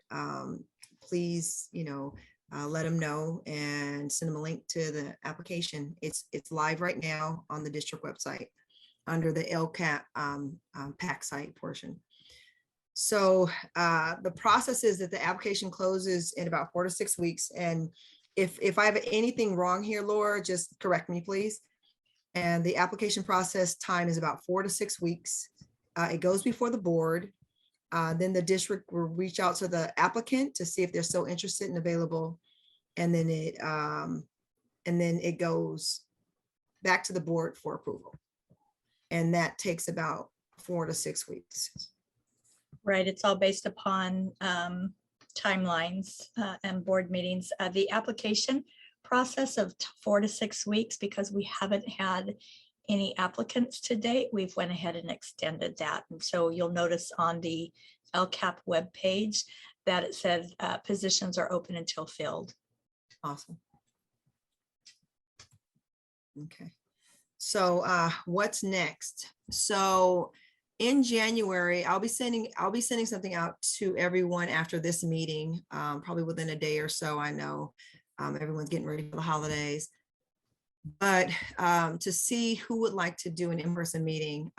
Speaker 1: please, let them know and send them a link to the application. It's live right now on the district website under the LCAP PAC site portion. So the process is that the application closes in about 4 to 6 weeks. And if I have anything wrong here, Laura, just correct me, please. And the application process time is about 4 to 6 weeks. It goes before the board. Then the district will reach out to the applicant to see if they're still interested and available. And then it goes back to the board for approval. And that takes about 4 to 6 weeks.
Speaker 12: Right, it's all based upon timelines and board meetings. The application process of 4 to 6 weeks, because we haven't had any applicants to date, we've went ahead and extended that. And so you'll notice on the LCAP webpage that it says positions are open until filled.
Speaker 1: Awesome. Okay. So what's next? So in January, I'll be sending something out to everyone after this meeting, probably within a day or so. I know everyone's getting ready for the holidays, but to see who would like to do an in-person meeting,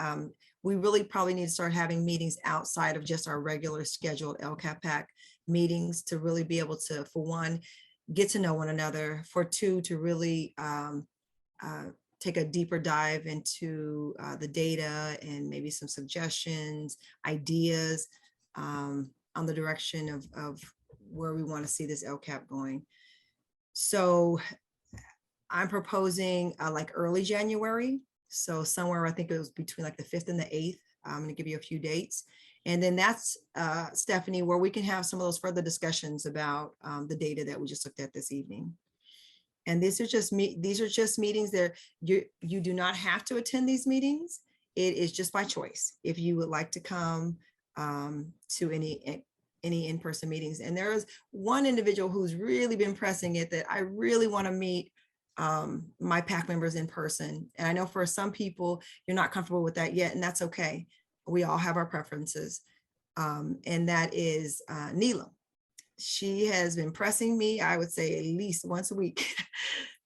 Speaker 1: we really probably need to start having meetings outside of just our regular scheduled LCAP PAC meetings to really be able to, for one, get to know one another, for two, to really take a deeper dive into the data and maybe some suggestions, ideas on the direction of where we want to see this LCAP going. So I'm proposing like early January. So somewhere, I think it was between like the 5th and the 8th. I'm going to give you a few dates. And then that's, Stephanie, where we can have some of those further discussions about the data that we just looked at this evening. And these are just meetings that you do not have to attend these meetings. It is just by choice if you would like to come to any in-person meetings. And there is one individual who's really been pressing it that I really want to meet my PAC members in person. And I know for some people, you're not comfortable with that yet, and that's okay. We all have our preferences. And that is Neelam. She has been pressing me, I would say at least once a week,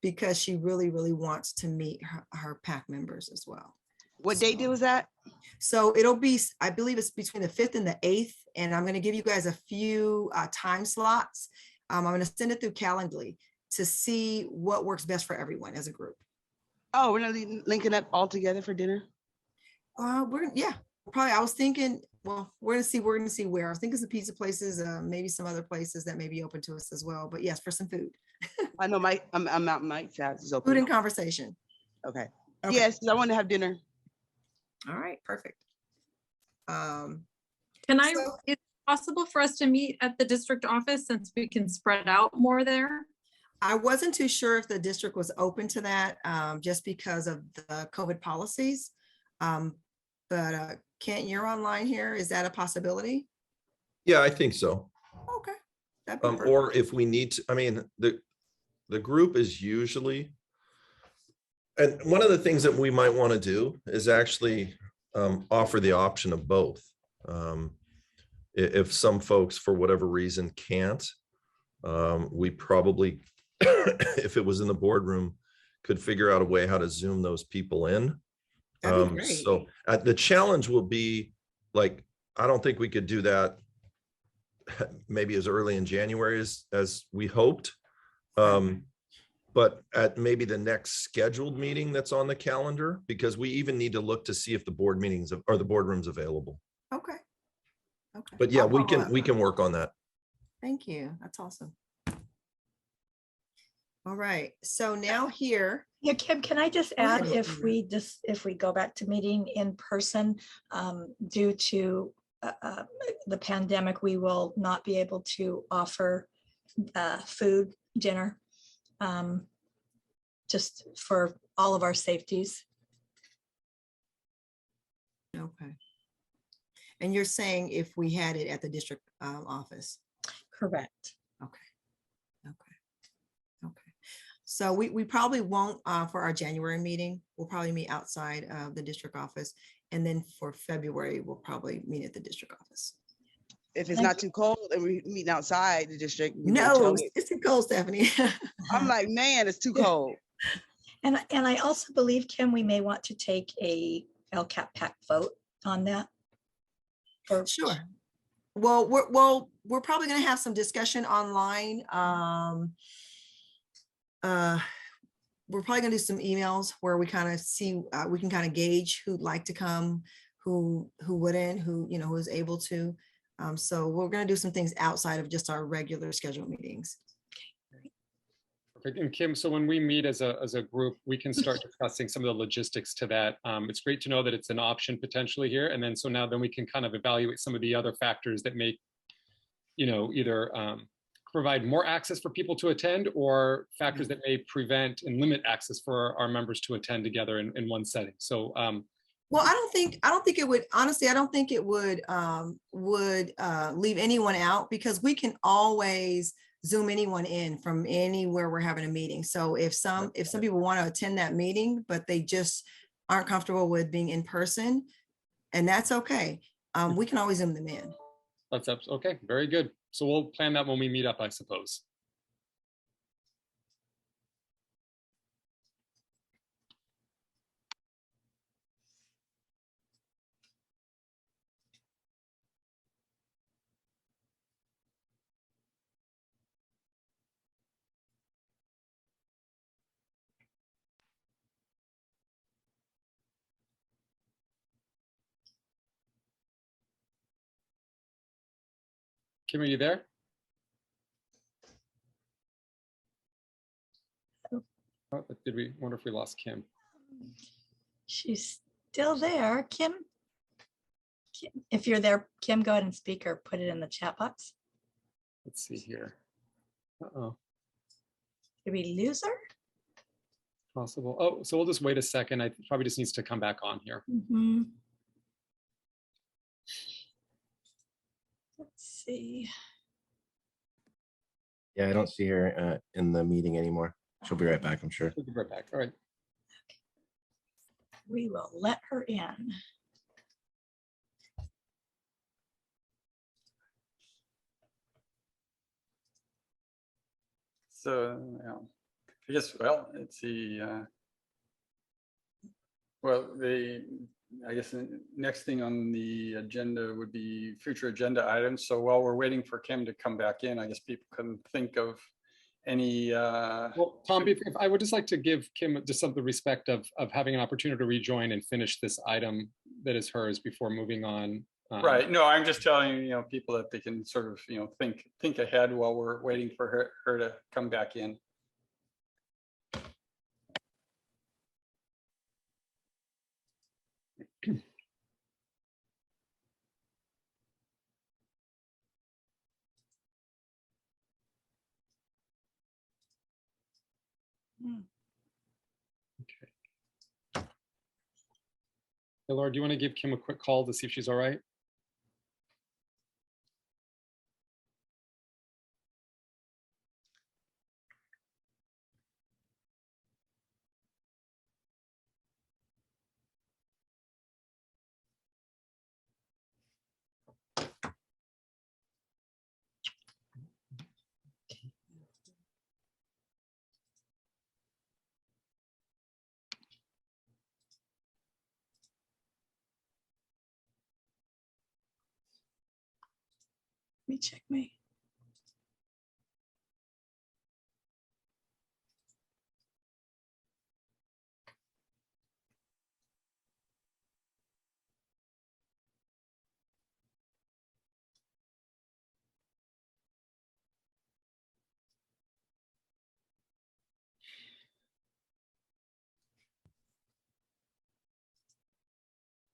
Speaker 1: because she really, really wants to meet her PAC members as well.
Speaker 15: What date was that?
Speaker 1: So it'll be, I believe it's between the 5th and the 8th. And I'm going to give you guys a few time slots. I'm going to send it through Calendly to see what works best for everyone as a group.
Speaker 15: Oh, we're not linking up all together for dinner?
Speaker 1: Yeah, probably. I was thinking, well, we're gonna see where. I was thinking some pizza places, maybe some other places that may be open to us as well. But yes, for some food.
Speaker 15: I know I'm out Mike's house is open.
Speaker 1: Food and conversation.
Speaker 15: Okay. Yes, I want to have dinner.
Speaker 1: All right, perfect.
Speaker 4: Is it possible for us to meet at the district office since we can spread out more there?
Speaker 1: I wasn't too sure if the district was open to that, just because of the COVID policies. But Kent, you're online here. Is that a possibility?
Speaker 13: Yeah, I think so.
Speaker 1: Okay. That'd be perfect.
Speaker 13: Or if we need to, I mean, the group is usually, and one of the things that we might want to do is actually offer the option of both. If some folks, for whatever reason, can't, we probably, if it was in the boardroom, could figure out a way how to Zoom those people in. So the challenge will be, like, I don't think we could do that maybe as early in January as we hoped. But at maybe the next scheduled meeting that's on the calendar, because we even need to look to see if the board meetings or the boardroom's available.
Speaker 1: Okay. Okay.
Speaker 13: But yeah, we can work on that.
Speaker 1: Thank you. That's awesome. All right. So now here.
Speaker 12: Yeah, Kim, can I just add, if we go back to meeting in person, due to the pandemic, we will not be able to offer food, dinner, just for all of our safeties.
Speaker 1: Okay. And you're saying if we had it at the district office?
Speaker 12: Correct.
Speaker 1: Okay. So we probably won't, for our January meeting, we'll probably meet outside of the district office. And then for February, we'll probably meet at the district office.
Speaker 15: If it's
Speaker 12: Thank
Speaker 15: not too cold and we meeting outside the district, you can
Speaker 1: No,
Speaker 15: tell me.
Speaker 1: it's too cold, Stephanie.
Speaker 15: I'm like, man, it's too cold.
Speaker 12: And I also believe, Kim, we may want to take a LCAP PAC vote on that. Or
Speaker 1: Sure. Well, we're probably going to have some discussion online. We're probably going to do some emails where we kind of see, we can kind of gauge who'd like to come, who wouldn't, who is able to. So we're going to do some things outside of just our regular scheduled meetings.
Speaker 2: Perfect. And Kim, so when we meet as a group, we can start discussing some of the logistics to that. It's great to know that it's an option potentially here. And then so now then we can kind of evaluate some of the other factors that make, either provide more access for people to attend or factors that may prevent and limit access for our members to attend together in one setting. So
Speaker 1: well, I don't think it would, honestly, I don't think it would leave anyone out, because we can always Zoom anyone in from anywhere we're having a meeting. So if some people want to attend that meeting, but they just aren't comfortable with being in person, and that's okay. We can always Zoom them in.
Speaker 2: That's okay. Very good. So we'll plan that when we meet up, I suppose. Kim, are you there? Oh, wonder if we lost Kim?
Speaker 12: she's still there. Kim, if you're there, Kim, go ahead and speak or put it in the chat box.
Speaker 2: Let's see here. Uh-oh.
Speaker 12: Did we lose her?
Speaker 2: Possible. Oh, so we'll just wait a second. I probably just needs to come back on here.
Speaker 12: Mm-hmm. Let's see.
Speaker 3: Yeah, I don't see her in the meeting anymore. She'll be right back, I'm sure.
Speaker 2: We'll be right back. All right.
Speaker 12: We will let her in.
Speaker 7: So, I guess, well, let's see. I guess the next thing on the agenda would be future agenda items. So while we're waiting for Kim to come back in, I guess people can think of any.
Speaker 2: Well, Tom, if I would just like to give Kim just some of the respect of having an opportunity to rejoin and finish this item that is hers before moving on.
Speaker 7: Right. No, I'm just telling people that they can sort of think ahead while we're waiting for her to come back in.
Speaker 2: Okay. Hey, Laura, do you want to give Kim a quick call to see if she's all right?
Speaker 12: Let me check me.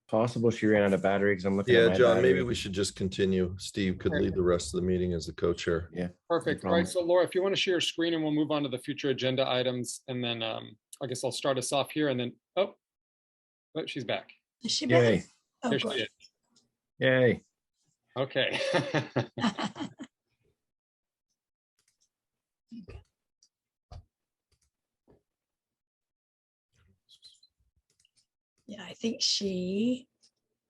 Speaker 3: Possible she ran out of battery because I'm looking at
Speaker 13: Yeah,
Speaker 3: my
Speaker 13: John, maybe
Speaker 3: battery.
Speaker 13: we should just continue. Steve could lead the rest of the meeting as the co-chair.
Speaker 3: Yeah.
Speaker 2: Perfect. All right. So Laura, if you want to share your screen and we'll move on to the future agenda items. And then I guess I'll start us off here and then, oh, she's back.
Speaker 12: Is she back?
Speaker 3: Yay.
Speaker 12: Oh,
Speaker 2: There
Speaker 12: good.
Speaker 2: she is.
Speaker 3: Yay.
Speaker 2: Okay.
Speaker 12: Yeah, I think she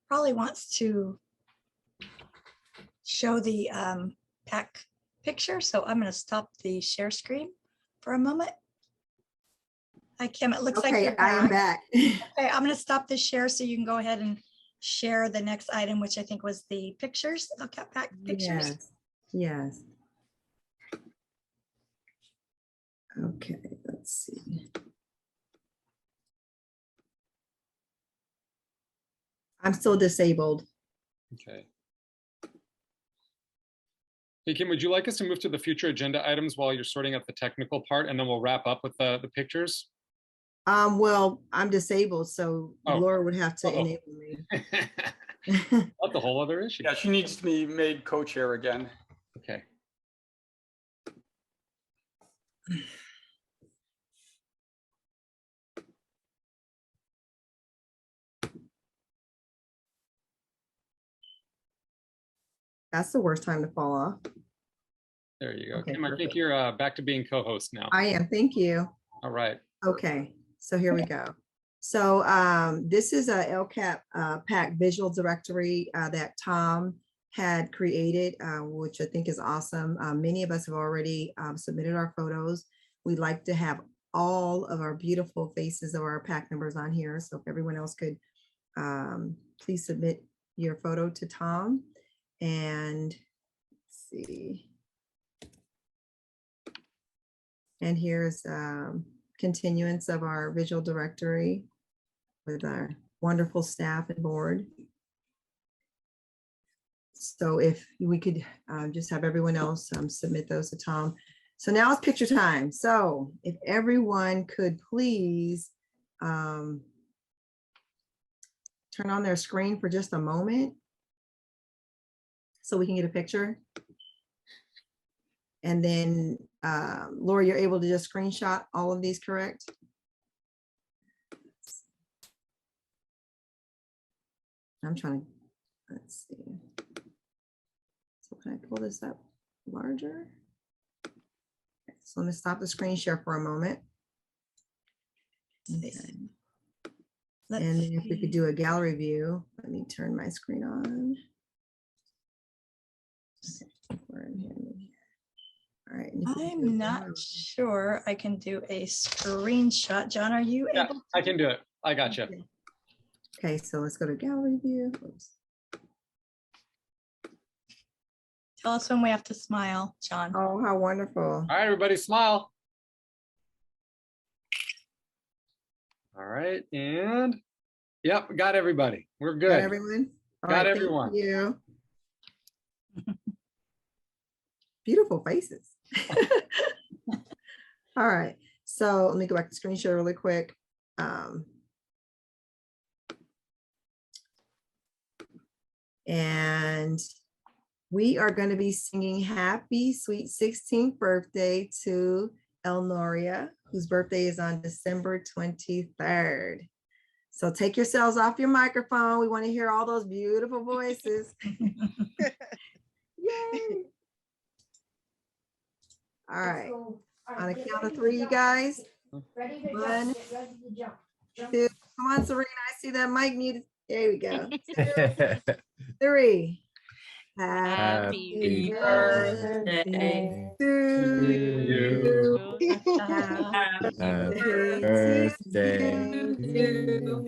Speaker 12: probably wants to show the PAC picture. So I'm going to stop the share screen for a moment. Hi, Kim. It looks like
Speaker 1: Okay,
Speaker 12: you're
Speaker 1: I am back.
Speaker 12: Okay, I'm going to stop the share so you can go ahead and share the next item, which I think was the pictures, LCAP PAC pictures.
Speaker 1: Yes, yes. Okay, let's see. I'm still disabled.
Speaker 2: Okay. Hey, Kim, would you like us to move to the future agenda items while you're sorting out the technical part, and then we'll wrap up with the pictures?
Speaker 1: Well, I'm disabled, so
Speaker 2: Oh.
Speaker 1: Laura would have to
Speaker 2: Uh-oh.
Speaker 1: enable me.
Speaker 2: That's a whole other issue.
Speaker 7: Yeah, she needs to be made co-chair again.
Speaker 2: Okay.
Speaker 1: That's the worst time to fall off.
Speaker 2: There you go.
Speaker 1: Okay,
Speaker 2: Kim, I
Speaker 1: perfect.
Speaker 2: think you're back to being co-host now.
Speaker 1: I am, thank you.
Speaker 2: All right.
Speaker 1: Okay, so here we go. So this is a LCAP PAC visual directory that Tom had created, which I think is awesome. Many of us have already submitted our photos. We'd like to have all of our beautiful faces of our PAC members on here. So if everyone else could please submit your photo to Tom. And let's see. And here's continuance of our visual directory with our wonderful staff and board. So if we could just have everyone else submit those to Tom. So now it's picture time. So if everyone could please turn on their screen for just a moment so we can get a picture. And then Laura, you're able to just screenshot all of these, correct? I'm trying to, let's see. So can I pull this up larger? Okay, so let me stop the screen share for a moment. Okay. And then if we could do a gallery view, let me turn my screen on. Okay, we're in here. All right. and if we could do a
Speaker 12: I'm not
Speaker 1: gallery-
Speaker 12: sure I can do a screenshot. John, are you
Speaker 2: Yeah,
Speaker 12: able?
Speaker 2: I can do it. I got you.
Speaker 1: Okay, so let's go to gallery view. Oops.
Speaker 12: Tell us when we have to smile, John.
Speaker 1: Oh, how wonderful.
Speaker 2: All right, everybody smile. All right, and yep, got everybody. We're good.
Speaker 1: Got everyone? All
Speaker 2: Got
Speaker 1: right, thank
Speaker 2: everyone.
Speaker 1: you. Beautiful faces. All right, so let me go back to screen share really quick. And we are going to be singing happy sweet 16th birthday to Elnoria, whose birthday is on December 23rd. So take yourselves off your microphone. We want to hear all those beautiful voices. Yay. All right. On a count of three, you guys.
Speaker 17: Ready to
Speaker 1: One,
Speaker 17: jump. Ready to jump. Jump.
Speaker 1: two. Come on, Serena. I see that mic muted. There we go. 2, 3.
Speaker 11: Happy
Speaker 12: birthday
Speaker 1: to you.
Speaker 11: Happy
Speaker 1: Happy
Speaker 11: birthday.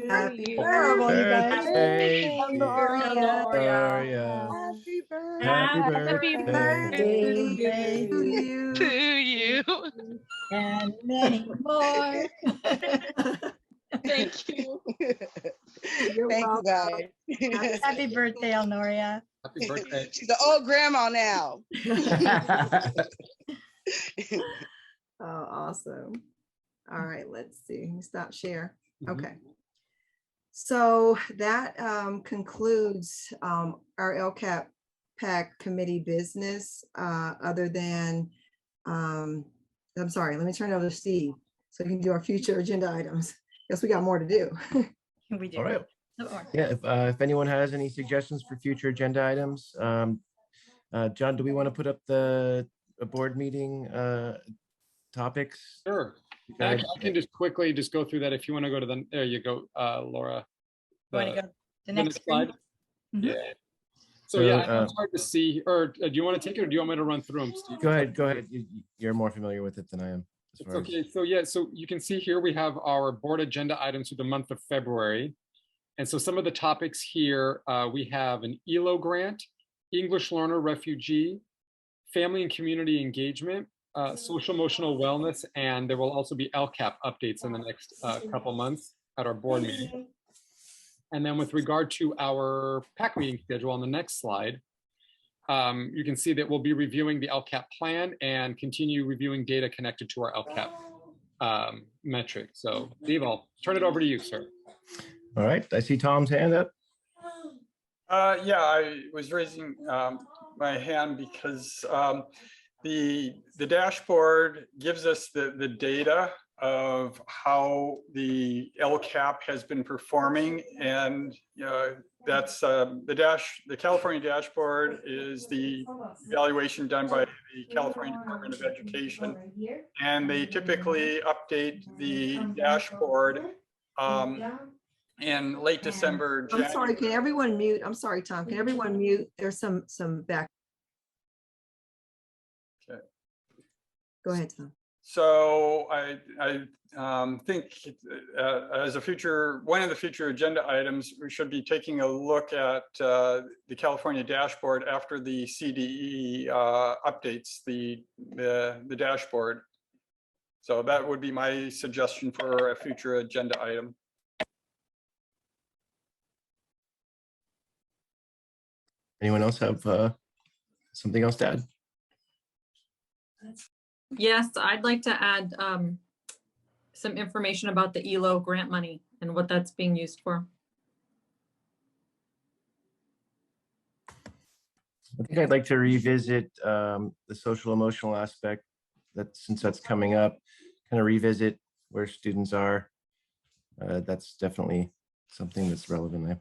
Speaker 1: Happy
Speaker 12: Horrible, you guys.
Speaker 11: Birthday,
Speaker 1: Gloria.
Speaker 11: Happy
Speaker 1: Happy birthday to you.
Speaker 9: To you.
Speaker 12: And many more.
Speaker 9: Thank you.
Speaker 1: You're
Speaker 17: Thank you,
Speaker 1: welcome.
Speaker 17: guys.
Speaker 12: Happy birthday, Elnoria.
Speaker 2: Happy birthday.
Speaker 17: She's an old grandma now.
Speaker 1: Oh, awesome. All right, let's see. Let me stop share. Okay. So that concludes our LCAP PAC committee business other than, I'm sorry, let me turn it over to Steve so we can do our future agenda items. Guess we got more to do.
Speaker 12: We do.
Speaker 3: All right. Yeah, if anyone has any suggestions for future agenda items, John, do we want to put up the board meeting topics?
Speaker 2: Sure. I can just quickly just go through that if you want to go to the, there you go, Laura.
Speaker 12: Want to go the next slide?
Speaker 2: Yeah. So
Speaker 3: So,
Speaker 2: yeah, I know it's hard to see, or do you want to take it or do you want me to run through them, Steve?
Speaker 3: Go ahead. You're more familiar with it than I am. As
Speaker 2: It's
Speaker 3: far as,
Speaker 2: okay. So yeah, so you can see here we have our board agenda items for the month of February. And so some of the topics here, we have an ELO grant, English learner refugee, family and community engagement, social emotional wellness, and there will also be LCAP updates in the next couple months at our board meeting. And then with regard to our PAC meeting schedule on the next slide, you can see that we'll be reviewing the LCAP plan and continue reviewing data connected to our LCAP metric. So Steve, I'll turn it over to you, sir.
Speaker 3: all right. I see Tom's hand up.
Speaker 7: Yeah, I was raising my hand because the dashboard gives us the data of how the LCAP has been performing, and that's the California dashboard is the evaluation done by the California Department of Education, and they typically update the dashboard in late December.
Speaker 1: I'm sorry, can everyone mute? I'm sorry, Tom, can everyone mute? There's some back.
Speaker 7: Okay.
Speaker 1: Go ahead, Tom.
Speaker 7: So I think as one of the future agenda items, we should be taking a look at the California dashboard after the CDE updates the dashboard. So that would be my suggestion for a future agenda item.
Speaker 3: Anyone else have something else to add?
Speaker 4: Yes, I'd like to add some information about the ELO grant money and what that's being used for.
Speaker 3: I think I'd like to revisit the social emotional aspect, that since that's coming up, kind of revisit where students are. That's definitely something that's relevant,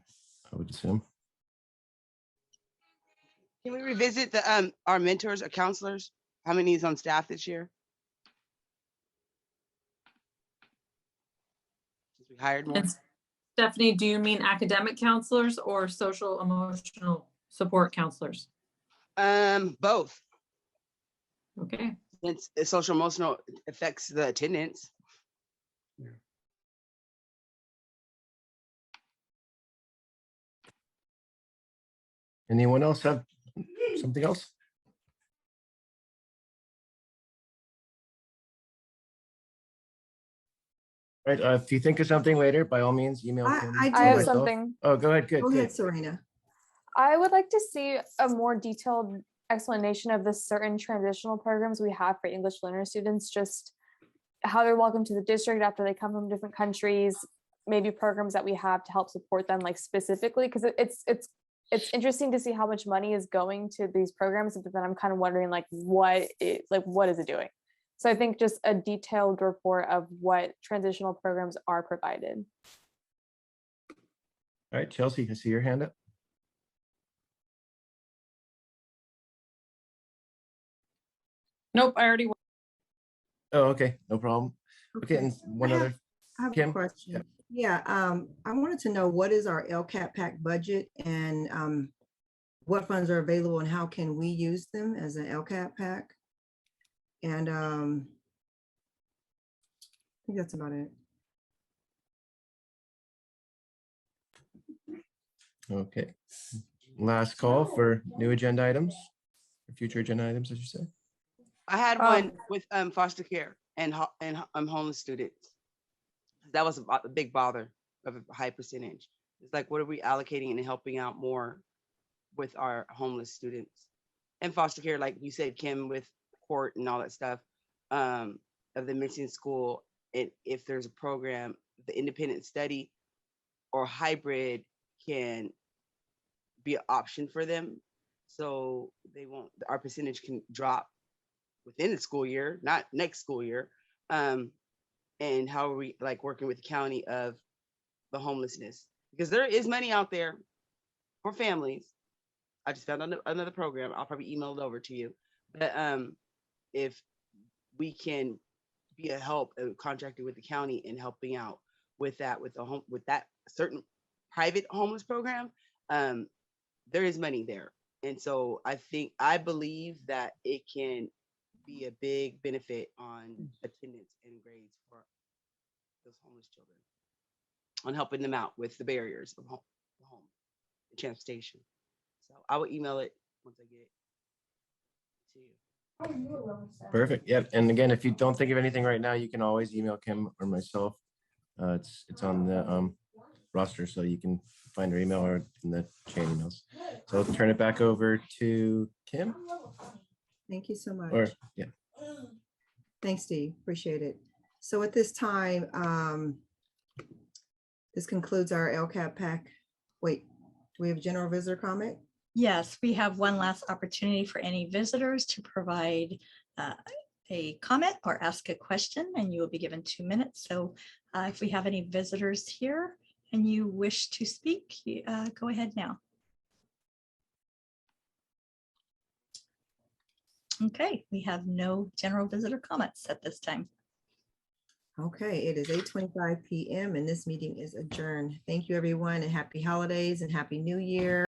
Speaker 3: I would assume.
Speaker 17: Can we revisit the our mentors or counselors? How many is on staff this year? Since we hired more.
Speaker 4: And Stephanie, do you mean academic counselors or social emotional support counselors?
Speaker 17: Both.
Speaker 4: Okay.
Speaker 17: Since social emotional affects the attendance.
Speaker 2: Yeah.
Speaker 3: Anyone else have something else? Right. If you think of something later, by all means, email Kim.
Speaker 6: I
Speaker 3: or
Speaker 6: have
Speaker 3: myself.
Speaker 6: something.
Speaker 3: Oh, go ahead. Good.
Speaker 1: Go
Speaker 3: good.
Speaker 1: ahead, Serena.
Speaker 6: I would like to see a more detailed explanation of the certain transitional programs we have for English learner students, just how they're welcome to the district after they come from different countries, maybe programs that we have to help support them, like specifically, because it's interesting to see how much money is going to these programs, but then I'm kind of wondering what is it doing? So I think just a detailed report of what transitional programs are provided.
Speaker 3: All right, Chelsea, I see your hand up.
Speaker 4: Nope, I already.
Speaker 3: Oh, okay, no problem. Okay, and one other.
Speaker 1: I have
Speaker 3: Kim?
Speaker 1: a question. Yeah, I wanted to know what is our LCAP PAC budget and what funds are available and how can we use them as an LCAP PAC? And I think that's about it.
Speaker 3: Okay. Last call for new agenda items, or future agenda items, as you say.
Speaker 17: I had one with foster care and homeless students. That was a big bother of a high percentage. It's like, what are we allocating and helping out more with our homeless students and foster care? Like you said, Kim, with court and all that stuff of the missing school. And if there's a program, the independent study or hybrid can be an option for them. So they won't, our percentage can drop within the school year, not next school year. And how are we like working with the county of the homelessness? Because there is money out there for families. I just found another program. I'll probably email it over to you. But if we can be a help contracted with the county and helping out with that, with that certain private homeless program, there is money there. And so I believe that it can be a big benefit on attendance and grades for those homeless children, on helping them out with the barriers of home, the transportation. So I will email it once I get it to you.
Speaker 3: Perfect. Yep. And again, if you don't think of anything right now, you can always email Kim or myself. It's on the roster, so you can find our email or in the chain emails. So I'll turn it back over to Kim.
Speaker 1: Thank you so much.
Speaker 3: Or yeah.
Speaker 1: Thanks, Steve. Appreciate it. So at this time, this concludes our LCAP PAC. Wait, do we have general visitor comment?
Speaker 12: Yes, we have one last opportunity for any visitors to provide a comment or ask a question, and you will be given 2 minutes. So if we have any visitors here and you wish to speak, go ahead now. Okay, we have no general visitor comments at this time.
Speaker 1: Okay, it is 8:25 p.m. and this meeting is adjourned. Thank you, everyone, and happy holidays and happy new year.